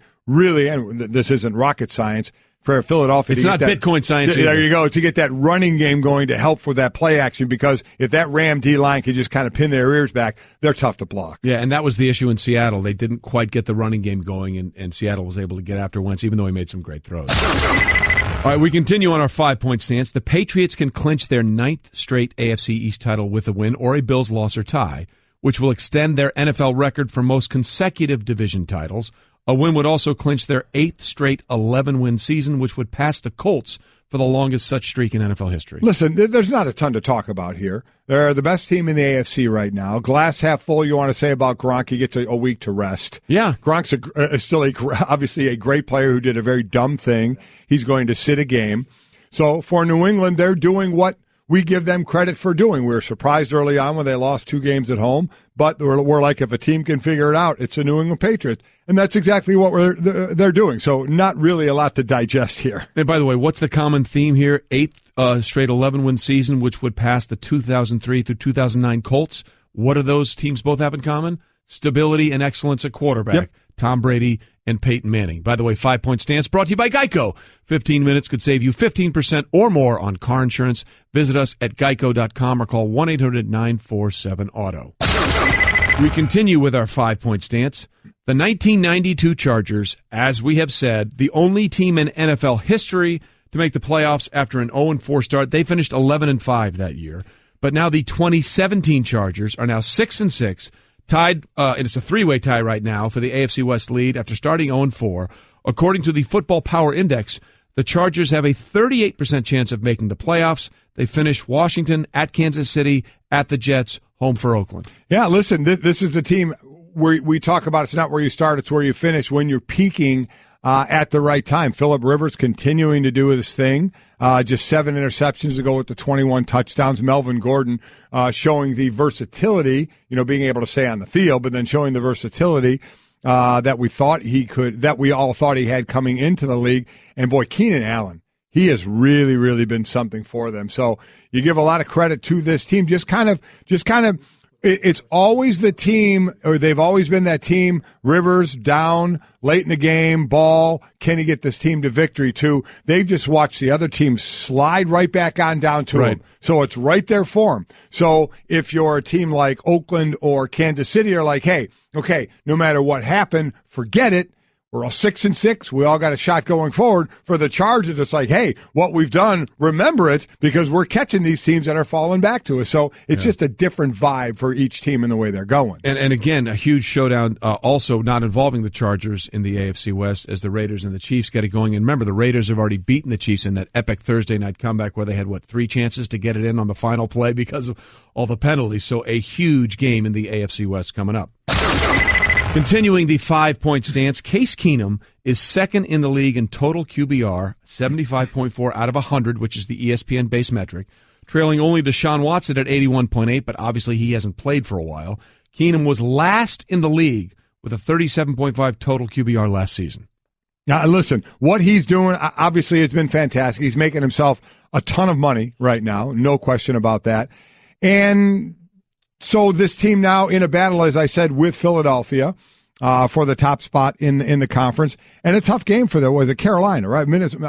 and this isn't rocket science, for Philadelphia. It's not Bitcoin science either. There you go, to get that running game going to help with that play action, because if that Ram D-line can just kind of pin their ears back, they're tough to block. Yeah, and that was the issue in Seattle. They didn't quite get the running game going, and Seattle was able to get after Wentz, even though he made some great throws. All right, we continue on our 5-point stance. The Patriots can clinch their 9th straight AFC East title with a win or a Bills loss or tie, which will extend their NFL record for most consecutive division titles. A win would also clinch their 8th straight 11-win season, which would pass the Colts for the longest such streak in NFL history. Listen, there's not a ton to talk about here. They're the best team in the AFC right now. Glass half full, you want to say about Gronk. He gets a week to rest. Yeah. Gronk's still obviously a great player who did a very dumb thing. He's going to sit a game. So for New England, they're doing what we give them credit for doing. We were surprised early on when they lost 2 games at home, but we're like, if a team can figure it out, it's the New England Patriots. And that's exactly what they're doing. So not really a lot to digest here. And by the way, what's the common theme here? 8th straight 11-win season, which would pass the 2003 through 2009 Colts. What do those teams both have in common? Stability and excellence at quarterback. Yep. Tom Brady and Peyton Manning. By the way, 5-point stance brought to you by Geico. 15 minutes could save you 15% or more on car insurance. Visit us at geico.com or call 1-800-947-AUTO. We continue with our 5-point stance. The 1992 Chargers, as we have said, the only team in NFL history to make the playoffs after an 0-4 start. They finished 11-5 that year. But now the 2017 Chargers are now 6-6. Tied, and it's a 3-way tie right now for the AFC West lead after starting 0-4. According to the Football Power Index, the Chargers have a 38% chance of making the playoffs. They finish Washington, at Kansas City, at the Jets, home for Oakland. Yeah, listen, this is the team where we talk about it's not where you start, it's where you finish when you're peaking at the right time. Phillip Rivers continuing to do his thing. Just 7 interceptions to go with the 21 touchdowns. Melvin Gordon showing the versatility, being able to stay on the field, but then showing the versatility that we thought he could, that we all thought he had coming into the league. And boy, Keenan Allen, he has really, really been something for them. So you give a lot of credit to this team. Just kind of. It's always the team, or they've always been that team. Rivers down late in the game, ball. Can he get this team to victory? Too. They've just watched the other team slide right back on down to them. So it's right there for them. So if you're a team like Oakland or Kansas City, are like, hey, okay, no matter what happened, forget it. We're all 6-6. We all got a shot going forward. For the Chargers, it's like, hey, what we've done, remember it, because we're catching these teams that are falling back to us. So it's just a different vibe for each team in the way they're going. And again, a huge showdown also not involving the Chargers in the AFC West as the Raiders and the Chiefs get it going. And remember, the Raiders have already beaten the Chiefs in that epic Thursday night comeback where they had, 3 chances to get it in on the final play because of all the penalties. So a huge game in the AFC West coming up. Continuing the 5-point stance, Case Keenum is second in the league in total QBR, 75.4 out of 100, which is the ESPN-based metric, trailing only Deshaun Watson at 81.8, but obviously he hasn't played for a while. Keenum was last in the league with a 37.5 total QBR last season. Now, listen, what he's doing, obviously, it's been fantastic. He's making himself a ton of money right now, no question about that. And so this team now in a battle, as I said, with Philadelphia for the top spot in the conference, and a tough game for them. Was it Carolina, right? Minnesota's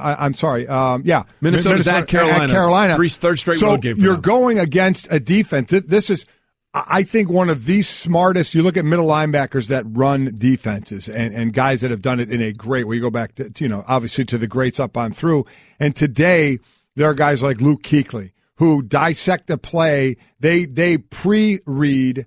at Carolina. Third straight road game. So you're going against a defense. This is, I think, one of the smartest. You look at middle linebackers that run defenses, and guys that have done it in a great way. You go back to obviously to the greats up on through, and today there are guys like Luke Kuechly who dissect the play. They pre-read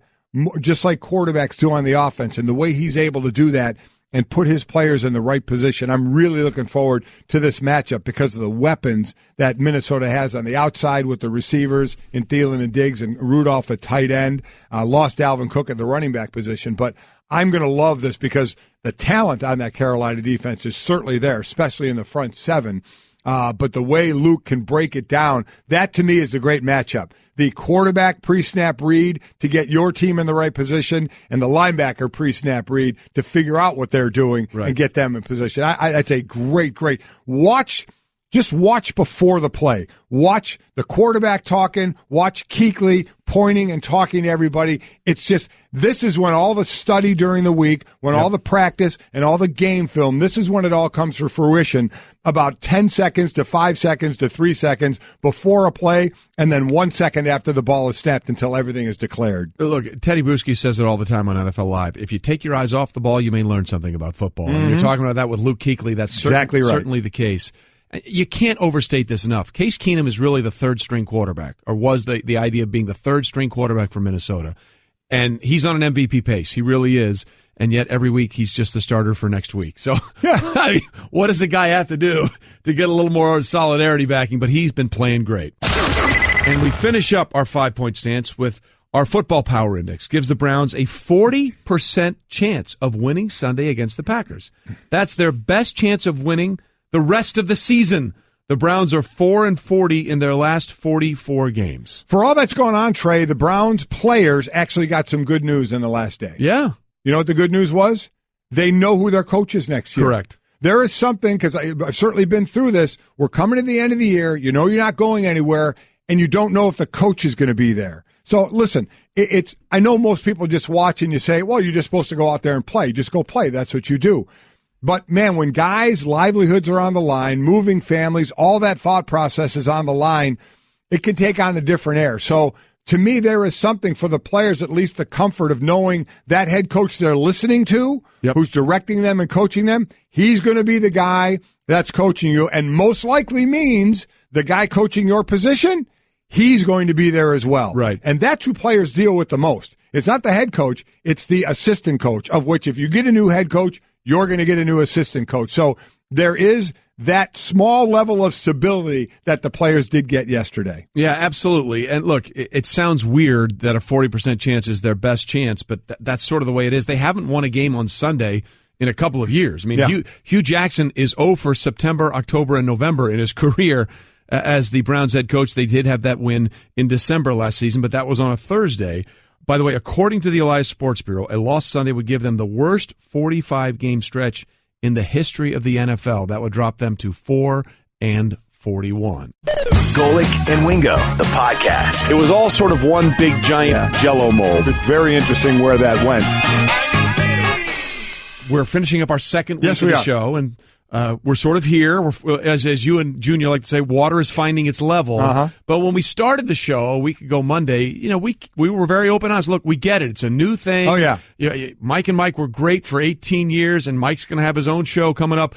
just like quarterbacks do on the offense, and the way he's able to do that and put his players in the right position. I'm really looking forward to this matchup because of the weapons that Minnesota has on the outside with the receivers in Thielen and Diggs and Rudolph at tight end. Lost Dalvin Cook at the running back position, but I'm going to love this because the talent on that Carolina defense is certainly there, especially in the front seven. But the way Luke can break it down, that to me is the great matchup. The quarterback pre-snap read to get your team in the right position, and the linebacker pre-snap read to figure out what they're doing and get them in position. I'd say great. Watch Just watch before the play. Watch the quarterback talking. Watch Kuechly pointing and talking to everybody. It's just, this is when all the study during the week, when all the practice and all the game film, this is when it all comes to fruition, about 10 seconds to 5 seconds to 3 seconds before a play, and then 1 second after the ball is snapped until everything is declared. Look, Teddy Bruschi says it all the time on NFL Live. If you take your eyes off the ball, you may learn something about football. And you're talking about that with Luke Kuechly. That's exactly right. Certainly the case. You can't overstate this enough. Case Keenum is really the third-string quarterback, or was the idea of being the third-string quarterback for Minnesota. And he's on an MVP pace. He really is. And yet every week he's just the starter for next week. So I mean, what does a guy have to do to get a little more solidarity backing? But he's been playing great. And we finish up our 5-point stance with our football power index. Gives the Browns a 40% chance of winning Sunday against the Packers. That's their best chance of winning the rest of the season. The Browns are 4-40 in their last 44 games. For all that's going on, Trey, the Browns players actually got some good news in the last day. Yeah. You know what the good news was? They know who their coach is next year. Correct. There is something, because I've certainly been through this. We're coming to the end of the year. You know you're not going anywhere, and you don't know if the coach is going to be there. So, listen, I know most people just watch and you say, well, you're just supposed to go out there and play. Just go play. That's what you do. But, man, when guys' livelihoods are on the line, moving families, all that thought process is on the line, it can take on a different air. So, to me, there is something for the players, at least the comfort of knowing that head coach they're listening to, who's directing them and coaching them, he's going to be the guy that's coaching you, and most likely means the guy coaching your position, he's going to be there as well. Right. And that's who players deal with the most. It's not the head coach, it's the assistant coach, of which if you get a new head coach, you're going to get a new assistant coach. So there is that small level of stability that the players did get yesterday. Yeah, absolutely. And look, it sounds weird that a 40% chance is their best chance, but that's sort of the way it is. They haven't won a game on Sunday in a couple of years. I mean, Hugh Jackson is 0 for September, October, and November in his career as the Browns head coach. They did have that win in December last season, but that was on a Thursday. By the way, according to the Elias Sports Bureau, a loss Sunday would give them the worst 45-game stretch in the history of the NFL. That would drop them to 4-41. Golic and Wingo, the podcast. It was all sort of one big giant Jell-O mold. It's very interesting where that went. We're finishing up our second week of the show, and we're sort of here. As you and Junior like to say, water is finding its level. But when we started the show a week ago Monday, we were very open honest. Look, we get it. It's a new thing. Oh, yeah. Mike and Mike were great for 18 years, and Mike's going to have his own show coming up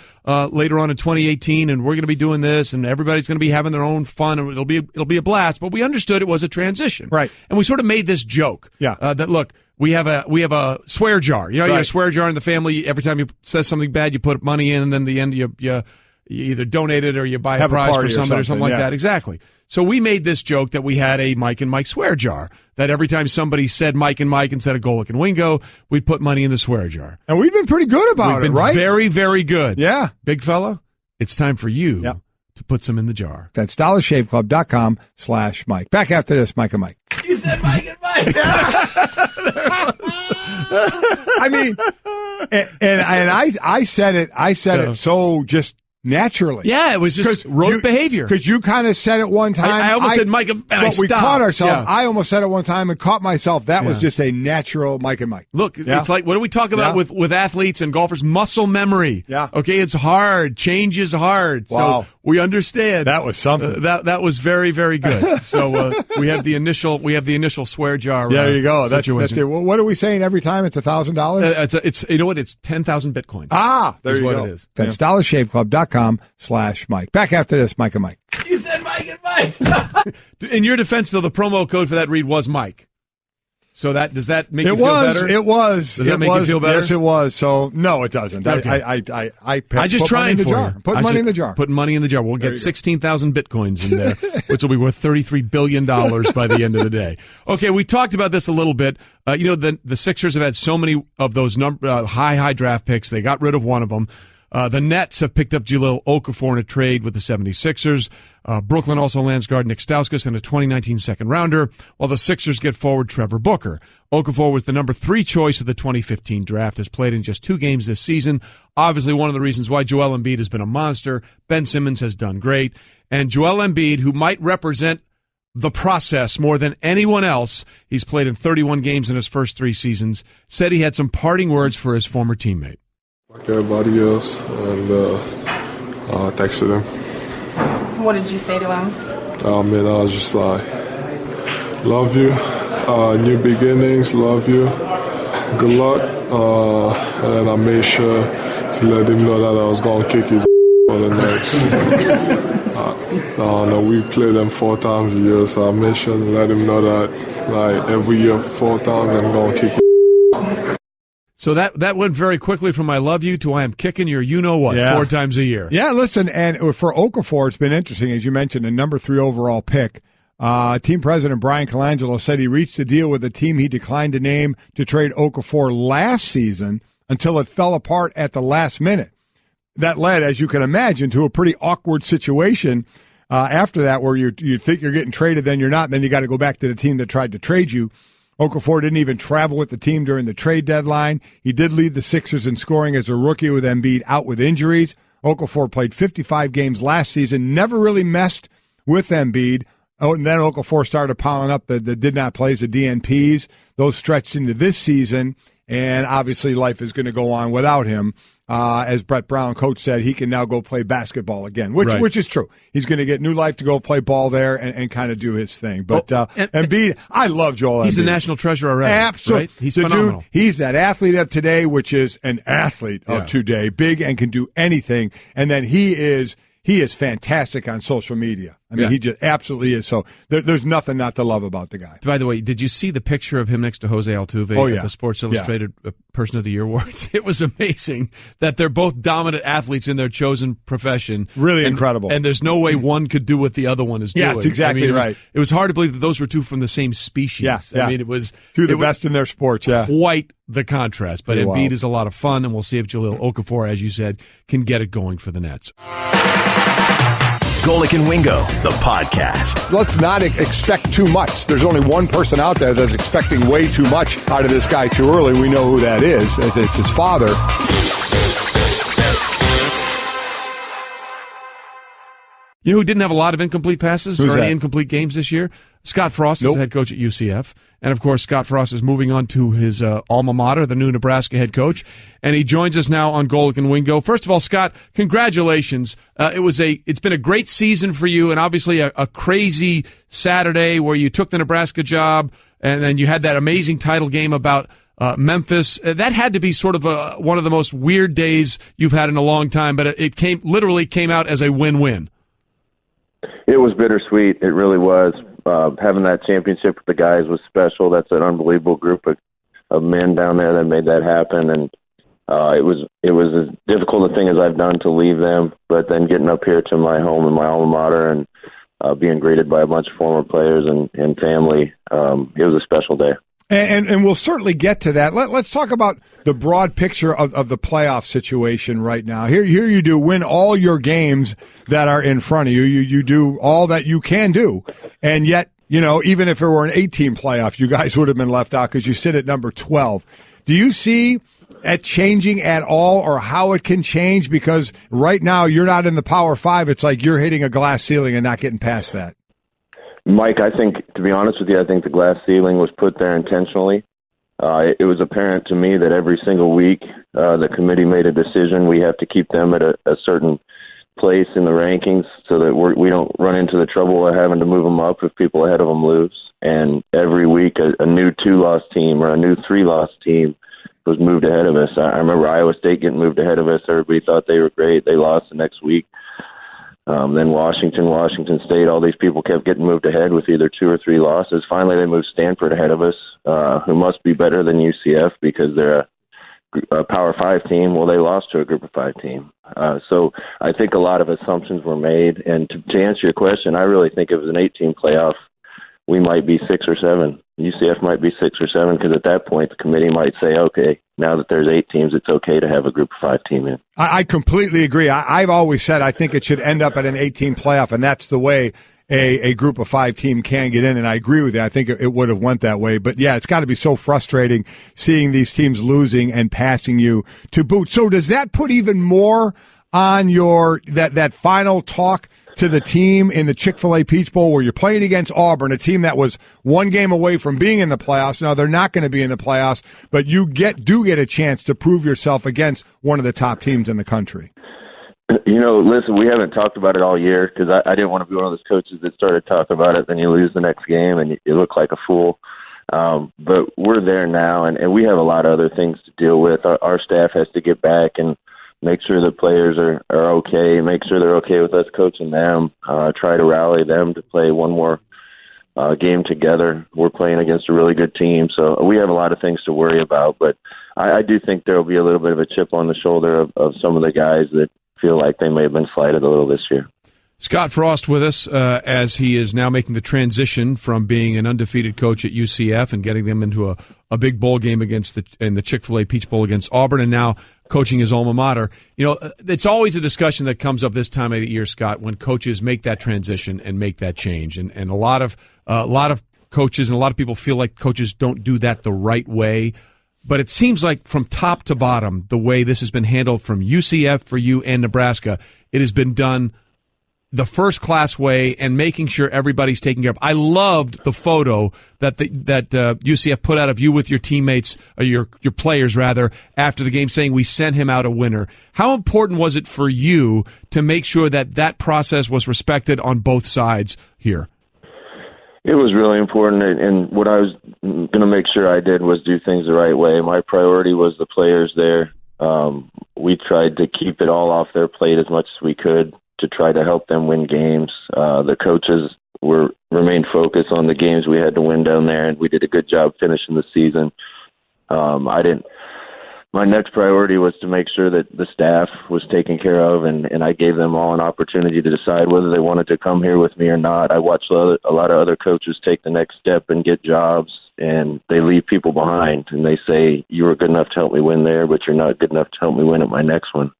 later on in 2018, and we're going to be doing this, and everybody's going to be having their own fun, and it'll be a blast. But we understood it was a transition. Right. And we sort of made this joke. That, look, we have a swear jar. You have a swear jar in the family. Every time you say something bad, you put money in, and then at the end you either donate it or you buy a prize for somebody or something like that. Exactly. So we made this joke that we had a Mike and Mike swear jar, that every time somebody said Mike and Mike instead of Golic and Wingo, we'd put money in the swear jar. And we've been pretty good about it, right? Very, very good. Yeah. Big fella, it's time for you to put some in the jar. That's dollarshaveclub.com/Mike. Back after this, Mike and Mike. You said Mike and Mike. I mean, and I said it so just naturally. Yeah, it was just rote behavior. Because you kind of said it one time. I almost said Mike, and I stopped. We caught ourselves. Yeah. I almost said it one time and caught myself. That was just a natural Mike and Mike. Look, it's like, what do we talk about with athletes and golfers? Muscle memory. Yeah. Okay, it's hard. Change is hard. Wow. So we understand. That was something. That was very, very good. So we have the initial swear jar. There you go. That's it. Well, what are we saying every time? It's $1,000. It's you know what? It's 10,000 bitcoins. There you go. What it is. That's dollarshaveclub.com/Mike. Back after this, Mike and Mike. You said Mike and Mike. In your defense, though, the promo code for that read was Mike. So does that make you feel better? It was. Does that make you feel better? Yes, it was. So no, it doesn't. Okay. I just trying for you. Put money in the jar. Putting money in the jar. We'll get 16,000 bitcoins in there, which will be worth $33 billion by the end of the day. Okay, we talked about this a little bit. The Sixers have had so many of those high draft picks. They got rid of one of them. The Nets have picked up Jahlil Okafor in a trade with the 76ers. Brooklyn also lands guard Nick Stauskas and a 2019 second-rounder, while the Sixers get forward Trevor Booker. Okafor was the number 3 choice of the 2015 draft, has played in just 2 games this season. Obviously one of the reasons why Joel Embiid has been a monster. Ben Simmons has done great. And Joel Embiid, who might represent the process more than anyone else, he's played in 31 games in his first 3 seasons, said he had some parting words for his former teammate. Like everybody else, and thanks to them. What did you say to him? Man, I was just like, love you, new beginnings, love you, good luck, and then I made sure to let him know that I was going to kick his for the next. I don't know, we play them 4 times a year, so I made sure to let him know that, like, every year 4 times I'm going to kick his. So that went very quickly from I love you to I am kicking your you-know-what 4 times a year. Yeah, listen, and for Okafor, it's been interesting, as you mentioned, a number 3 overall pick. Team president Brian Colangelo said he reached a deal with a team he declined to name to trade Okafor last season until it fell apart at the last minute. That led, as you can imagine, to a pretty awkward situation after that where you think you're getting traded, then you're not, and then you got to go back to the team that tried to trade you. Okafor didn't even travel with the team during the trade deadline. He did lead the Sixers in scoring as a rookie with Embiid out with injuries. Okafor played 55 games last season, never really messed with Embiid. Oh, and then Okafor started piling up the did not plays, the DNPs. Those stretched into this season, and obviously life is going to go on without him. As Brett Brown, coach, said, he can now go play basketball again, which is true. He's going to get new life to go play ball there and kind of do his thing. But Embiid, I love Joel Embiid. He's a national treasure already. Absolutely. Right? He's phenomenal. Dude, he's that athlete of today, which is an athlete of today, big and can do anything. And then he is fantastic on social media. I mean, he just absolutely is. So there's nothing not to love about the guy. By the way, did you see the picture of him next to Jose Altuve at the Sports Illustrated Person of the Year Awards? It was amazing that they're both dominant athletes in their chosen profession. Really incredible. And there's no way one could do what the other one is doing. Yeah, that's exactly right. It was hard to believe that those were 2 from the same species. Yeah. I mean, it was 2 of the best in their sports, quite the contrast. But Pretty Embiid wild. is a lot of fun, and we'll see if Jahlil Okafor, as you said, can get it going for the Nets. Golic and Wingo, the podcast. Let's not expect too much. There's only one person out there that's expecting way too much out of this guy too early. We know who that is. It's his father. You know who didn't have a lot of incomplete passes Who's or any that? incomplete games this year? Scott Frost is the head coach at UCF. And, of course, Scott Frost is moving on to his alma mater, the new Nebraska head coach. And he joins us now on Golic and Wingo. First of all, Scott, congratulations. It's been a great season for you, and obviously a crazy Saturday where you took the Nebraska job, and then you had that amazing title game about Memphis. That had to be sort of one of the most weird days you've had in a long time, but it literally came out as a win-win. It was bittersweet. It really was. Having that championship with the guys was special. That's an unbelievable group of men down there that made that happen. And it was as difficult a thing as I've done to leave them, but then getting up here to my home and my alma mater and being greeted by a bunch of former players and family, it was a special day. And we'll certainly get to that. Let's talk about the broad picture of the playoff situation right now. Here you do win all your games that are in front of you. You do all that you can do. And yet, even if it were an 8-team playoff, you guys would have been left out because you sit at number 12. Do you see it changing at all or how it can change? Because right now you're not in the Power 5. It's like you're hitting a glass ceiling and not getting past that. Mike, I think, to be honest with you, I think the glass ceiling was put there intentionally. It was apparent to me that every single week the committee made a decision. We have to keep them at a certain place in the rankings so that we don't run into the trouble of having to move them up if people ahead of them lose. And every week a new 2-loss team or a new 3-loss team was moved ahead of us. I remember Iowa State getting moved ahead of us. Everybody thought they were great. They lost the next week. Then Washington State, all these people kept getting moved ahead with either 2 or 3 losses. Finally, they moved Stanford ahead of us, who must be better than UCF because they're a Power 5 team. Well, they lost to a Group of 5 team. So I think a lot of assumptions were made. And to answer your question, I really think if it was an 8-team playoff, we might be 6 or 7. UCF might be 6 or 7, because at that point the committee might say, okay, now that there's 8 teams, it's okay to have a group of 5 team in. I completely agree. I've always said I think it should end up at an 8-team playoff, and that's the way a group of 5 team can get in, and I agree with you. I think it would have went that way. But, yeah, it's got to be so frustrating seeing these teams losing and passing you to boot. So does that put even more on your that final talk to the team in the Chick-fil-A Peach Bowl where you're playing against Auburn, a team that was 1 game away from being in the playoffs? Now, they're not going to be in the playoffs, but you do get a chance to prove yourself against one of the top teams in the country. Listen, we haven't talked about it all year because I didn't want to be one of those coaches that started talking about it, then you lose the next game and you look like a fool. But we're there now, and we have a lot of other things to deal with. Our staff has to get back and make sure the players are okay, make sure they're okay with us coaching them, try to rally them to play one more game together. We're playing against a really good team, so we have a lot of things to worry about. But I do think there will be a little bit of a chip on the shoulder of some of the guys that feel like they may have been slighted a little this year. Scott Frost with us as he is now making the transition from being an undefeated coach at UCF and getting them into a big bowl game in the Chick-fil-A Peach Bowl against Auburn, and now coaching his alma mater. It's always a discussion that comes up this time of the year, Scott, when coaches make that transition and make that change. And a lot of coaches and a lot of people feel like coaches don't do that the right way. But it seems like from top to bottom, the way this has been handled from UCF for you and Nebraska, it has been done the first-class way and making sure everybody's taken care of. I loved the photo that UCF put out of you with your teammates, or your players, rather, after the game, saying we sent him out a winner. How important was it for you to make sure that process was respected on both sides here? It was really important, and what I was going to make sure I did was do things the right way. My priority was the players there. We tried to keep it all off their plate as much as we could to try to help them win games. The coaches remained focused on the games we had to win down there, and we did a good job finishing the season. My next priority was to make sure that the staff was taken care of, and I gave them all an opportunity to decide whether they wanted to come here with me or not. I watched a lot of other coaches take the next step and get jobs, and they leave people behind, and they say, you were good enough to help me win there, but you're not good enough to help me win at my next one.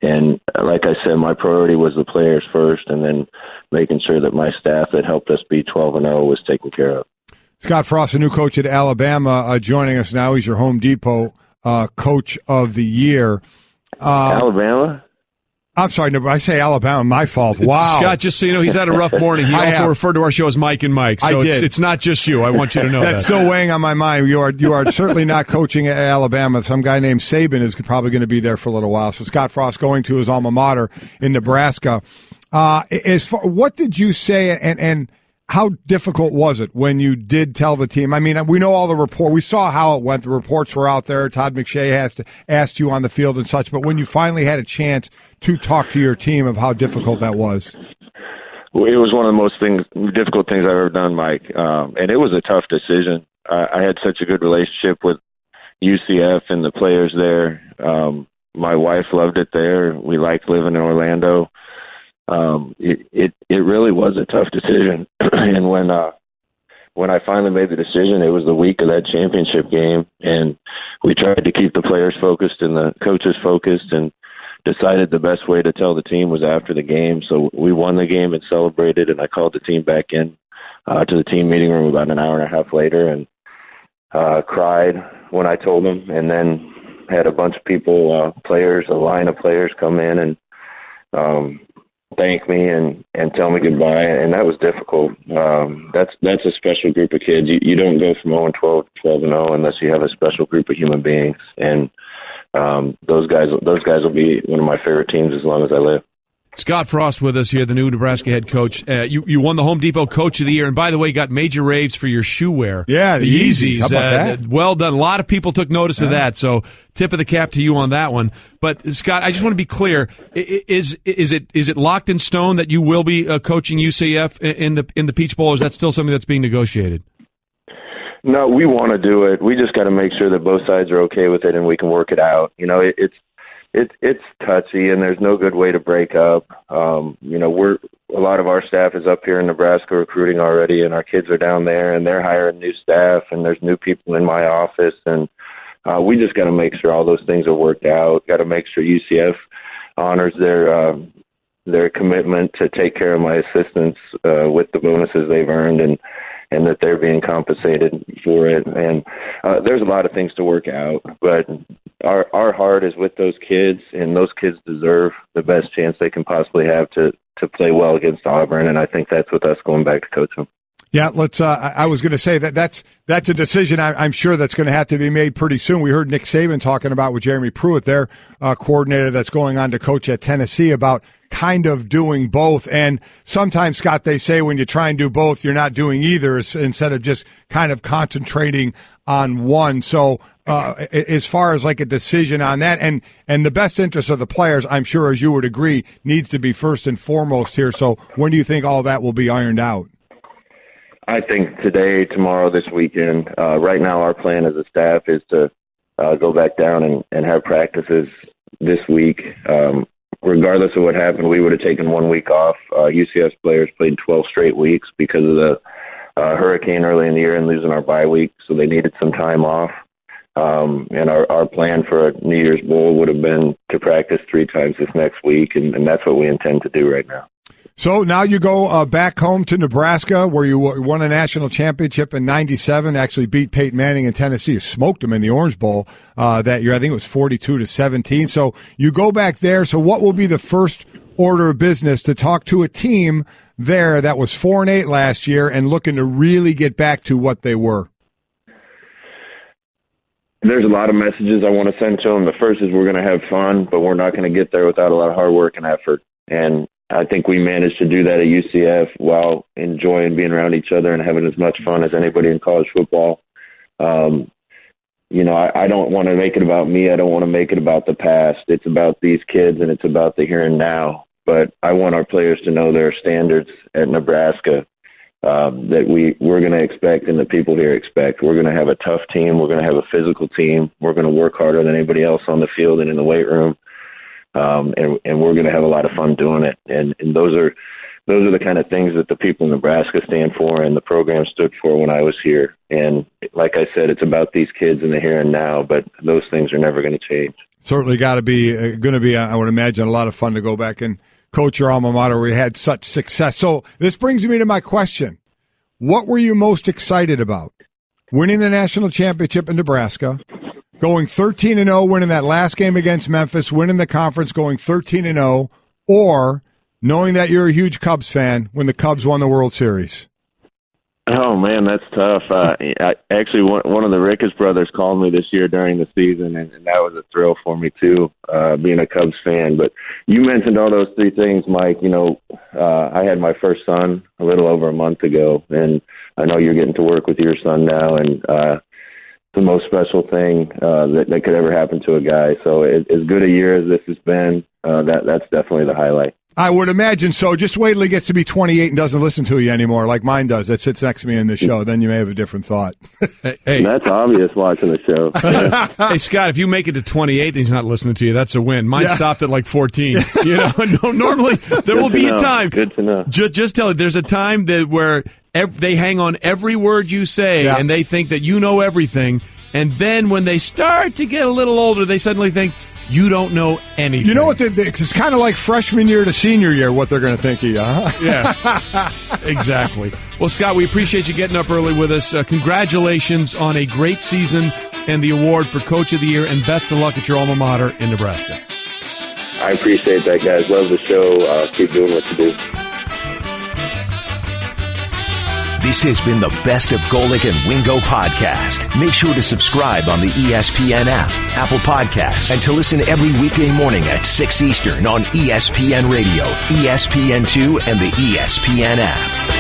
And like I said, my priority was the players first, and then making sure that my staff that helped us be 12-0 was taken care of. Scott Frost, a new coach at Alabama, joining us now. He's your Home Depot Coach of the Year. Alabama? I'm sorry, no, I say Alabama. My fault. Wow. Scott, just so you know, he's had a rough morning. He also referred to our show as Mike and Mike. So it's not just you. I want you to know That's still weighing on my mind. You are certainly not coaching at Alabama. Some guy named Saban is probably going to be there for a little while. So Scott Frost going to his alma mater in Nebraska. What did you say, and how difficult was it when you did tell the team? I mean, we know all the report. We saw how it went. The reports were out there. Todd McShay asked you on the field and such. But when you finally had a chance to talk to your team of how difficult that was. Well, it was one of the most difficult things I've ever done, Mike. And it was a tough decision. I had such a good relationship with UCF and the players there. My wife loved it there. We liked living in Orlando. It really was a tough decision. And when I finally made the decision, it was the week of that championship game, and we tried to keep the players focused and the coaches focused, and decided the best way to tell the team was after the game. So we won the game and celebrated, and I called the team back in to the team meeting room about an hour and a half later and cried when I told them, and then had a bunch of people, a line of players come in and thank me and tell me goodbye, and that was difficult. That's a special group of kids. You don't go from 0-12 to 12-0 unless you have a special group of human beings, and those guys will be one of my favorite teams as long as I live. Scott Frost with us here, the new Nebraska head coach. You won the Home Depot Coach of the Year, and by the way, got major raves for your shoe wear. Yeah, the Yeezys. How about that? Well done. A lot of people took notice of that, so tip of the cap to you on that one. But Scott, I just want to be clear: is it locked in stone that you will be coaching UCF in the Peach Bowl, or is that still something that's being negotiated? No, we want to do it. We just got to make sure that both sides are okay with it and we can work it out. You know, it's touchy, and there's no good way to break up. A lot of our staff is up here in Nebraska recruiting already, and our kids are down there, and they're hiring new staff, and there's new people in my office, and we just got to make sure all those things are worked out. Got to make sure UCF honors their commitment to take care of my assistants with the bonuses they've earned, and that they're being compensated for it. And there's a lot of things to work out, but our heart is with those kids, and those kids deserve the best chance they can possibly have to play well against Auburn, and I think that's with us going back to coach them. Yeah, let's. I was going to say that's a decision I'm sure that's going to have to be made pretty soon. We heard Nick Saban talking about with Jeremy Pruitt, their coordinator that's going on to coach at Tennessee, about kind of doing both. And sometimes, Scott, they say when you try and do both, you're not doing either, instead of just kind of concentrating on one. So as far as like a decision on that, and the best interest of the players, I'm sure, as you would agree, needs to be first and foremost here. So when do you think all that will be ironed out? I think today, tomorrow, this weekend. Right now, our plan as a staff is to go back down and have practices this week. Regardless of what happened, we would have taken 1 week off. UCF's players played 12 straight weeks because of the hurricane early in the year and losing our bye week, so they needed some time off. And our plan for a New Year's Bowl would have been to practice 3 times this next week, and that's what we intend to do right now. So now you go back home to Nebraska, where you won a national championship in '97. Actually beat Peyton Manning in Tennessee. You smoked them in the Orange Bowl that year. I think it was 42-17. So you go back there. So what will be the first order of business to talk to a team there that was 4-8 last year and looking to really get back to what they were? There's a lot of messages I want to send to them. The first is we're going to have fun, but we're not going to get there without a lot of hard work and effort. And I think we managed to do that at UCF while enjoying being around each other and having as much fun as anybody in college football. I don't want to make it about me. I don't want to make it about the past. It's about these kids, and it's about the here and now. But I want our players to know there are standards at Nebraska that we're going to expect and the people here expect. We're going to have a tough team. We're going to have a physical team. We're going to work harder than anybody else on the field and in the weight room. And we're going to have a lot of fun doing it. And those are the kind of things that the people in Nebraska stand for and the program stood for when I was here. And like I said, it's about these kids in the here and now, but those things are never going to change. Certainly going to be, I would imagine, a lot of fun to go back and coach your alma mater where you had such success. So this brings me to my question. What were you most excited about? Winning the national championship in Nebraska, going 13-0, winning that last game against Memphis, winning the conference, going 13-0, or knowing that you're a huge Cubs fan when the Cubs won the World Series? Oh, man, that's tough. Actually, one of the Ricketts brothers called me this year during the season, and that was a thrill for me, too, being a Cubs fan. But you mentioned all those 3 things, Mike. I had my first son a little over a month ago, and I know you're getting to work with your son now, and the most special thing that could ever happen to a guy. So as good a year as this has been, that's definitely the highlight. I would imagine so. Just wait till he gets to be 28 and doesn't listen to you anymore like mine does. That sits next to me in the show. Then you may have a different thought. Hey. That's obvious watching the show. Hey, Scott, if you make it to 28 and he's not listening to you, that's a win. Mine stopped at like 14. Normally there will be a time. Good to know. Just tell it. There's a time where they hang on every word you say, and they think that you know everything. And then when they start to get a little older, they suddenly think, you don't know anything. You know what? It's kind of like freshman year to senior year, what they're going to think of you, huh? Yeah, exactly. Well, Scott, we appreciate you getting up early with us. Congratulations on a great season and the award for Coach of the Year, and best of luck at your alma mater in Nebraska. I appreciate that, guys. Love the show. Keep doing what you do. This has been the Best of Golic and Wingo podcast. Make sure to subscribe on the ESPN app, Apple Podcasts, and to listen every weekday morning at 6 Eastern on ESPN Radio, ESPN2, and the ESPN app.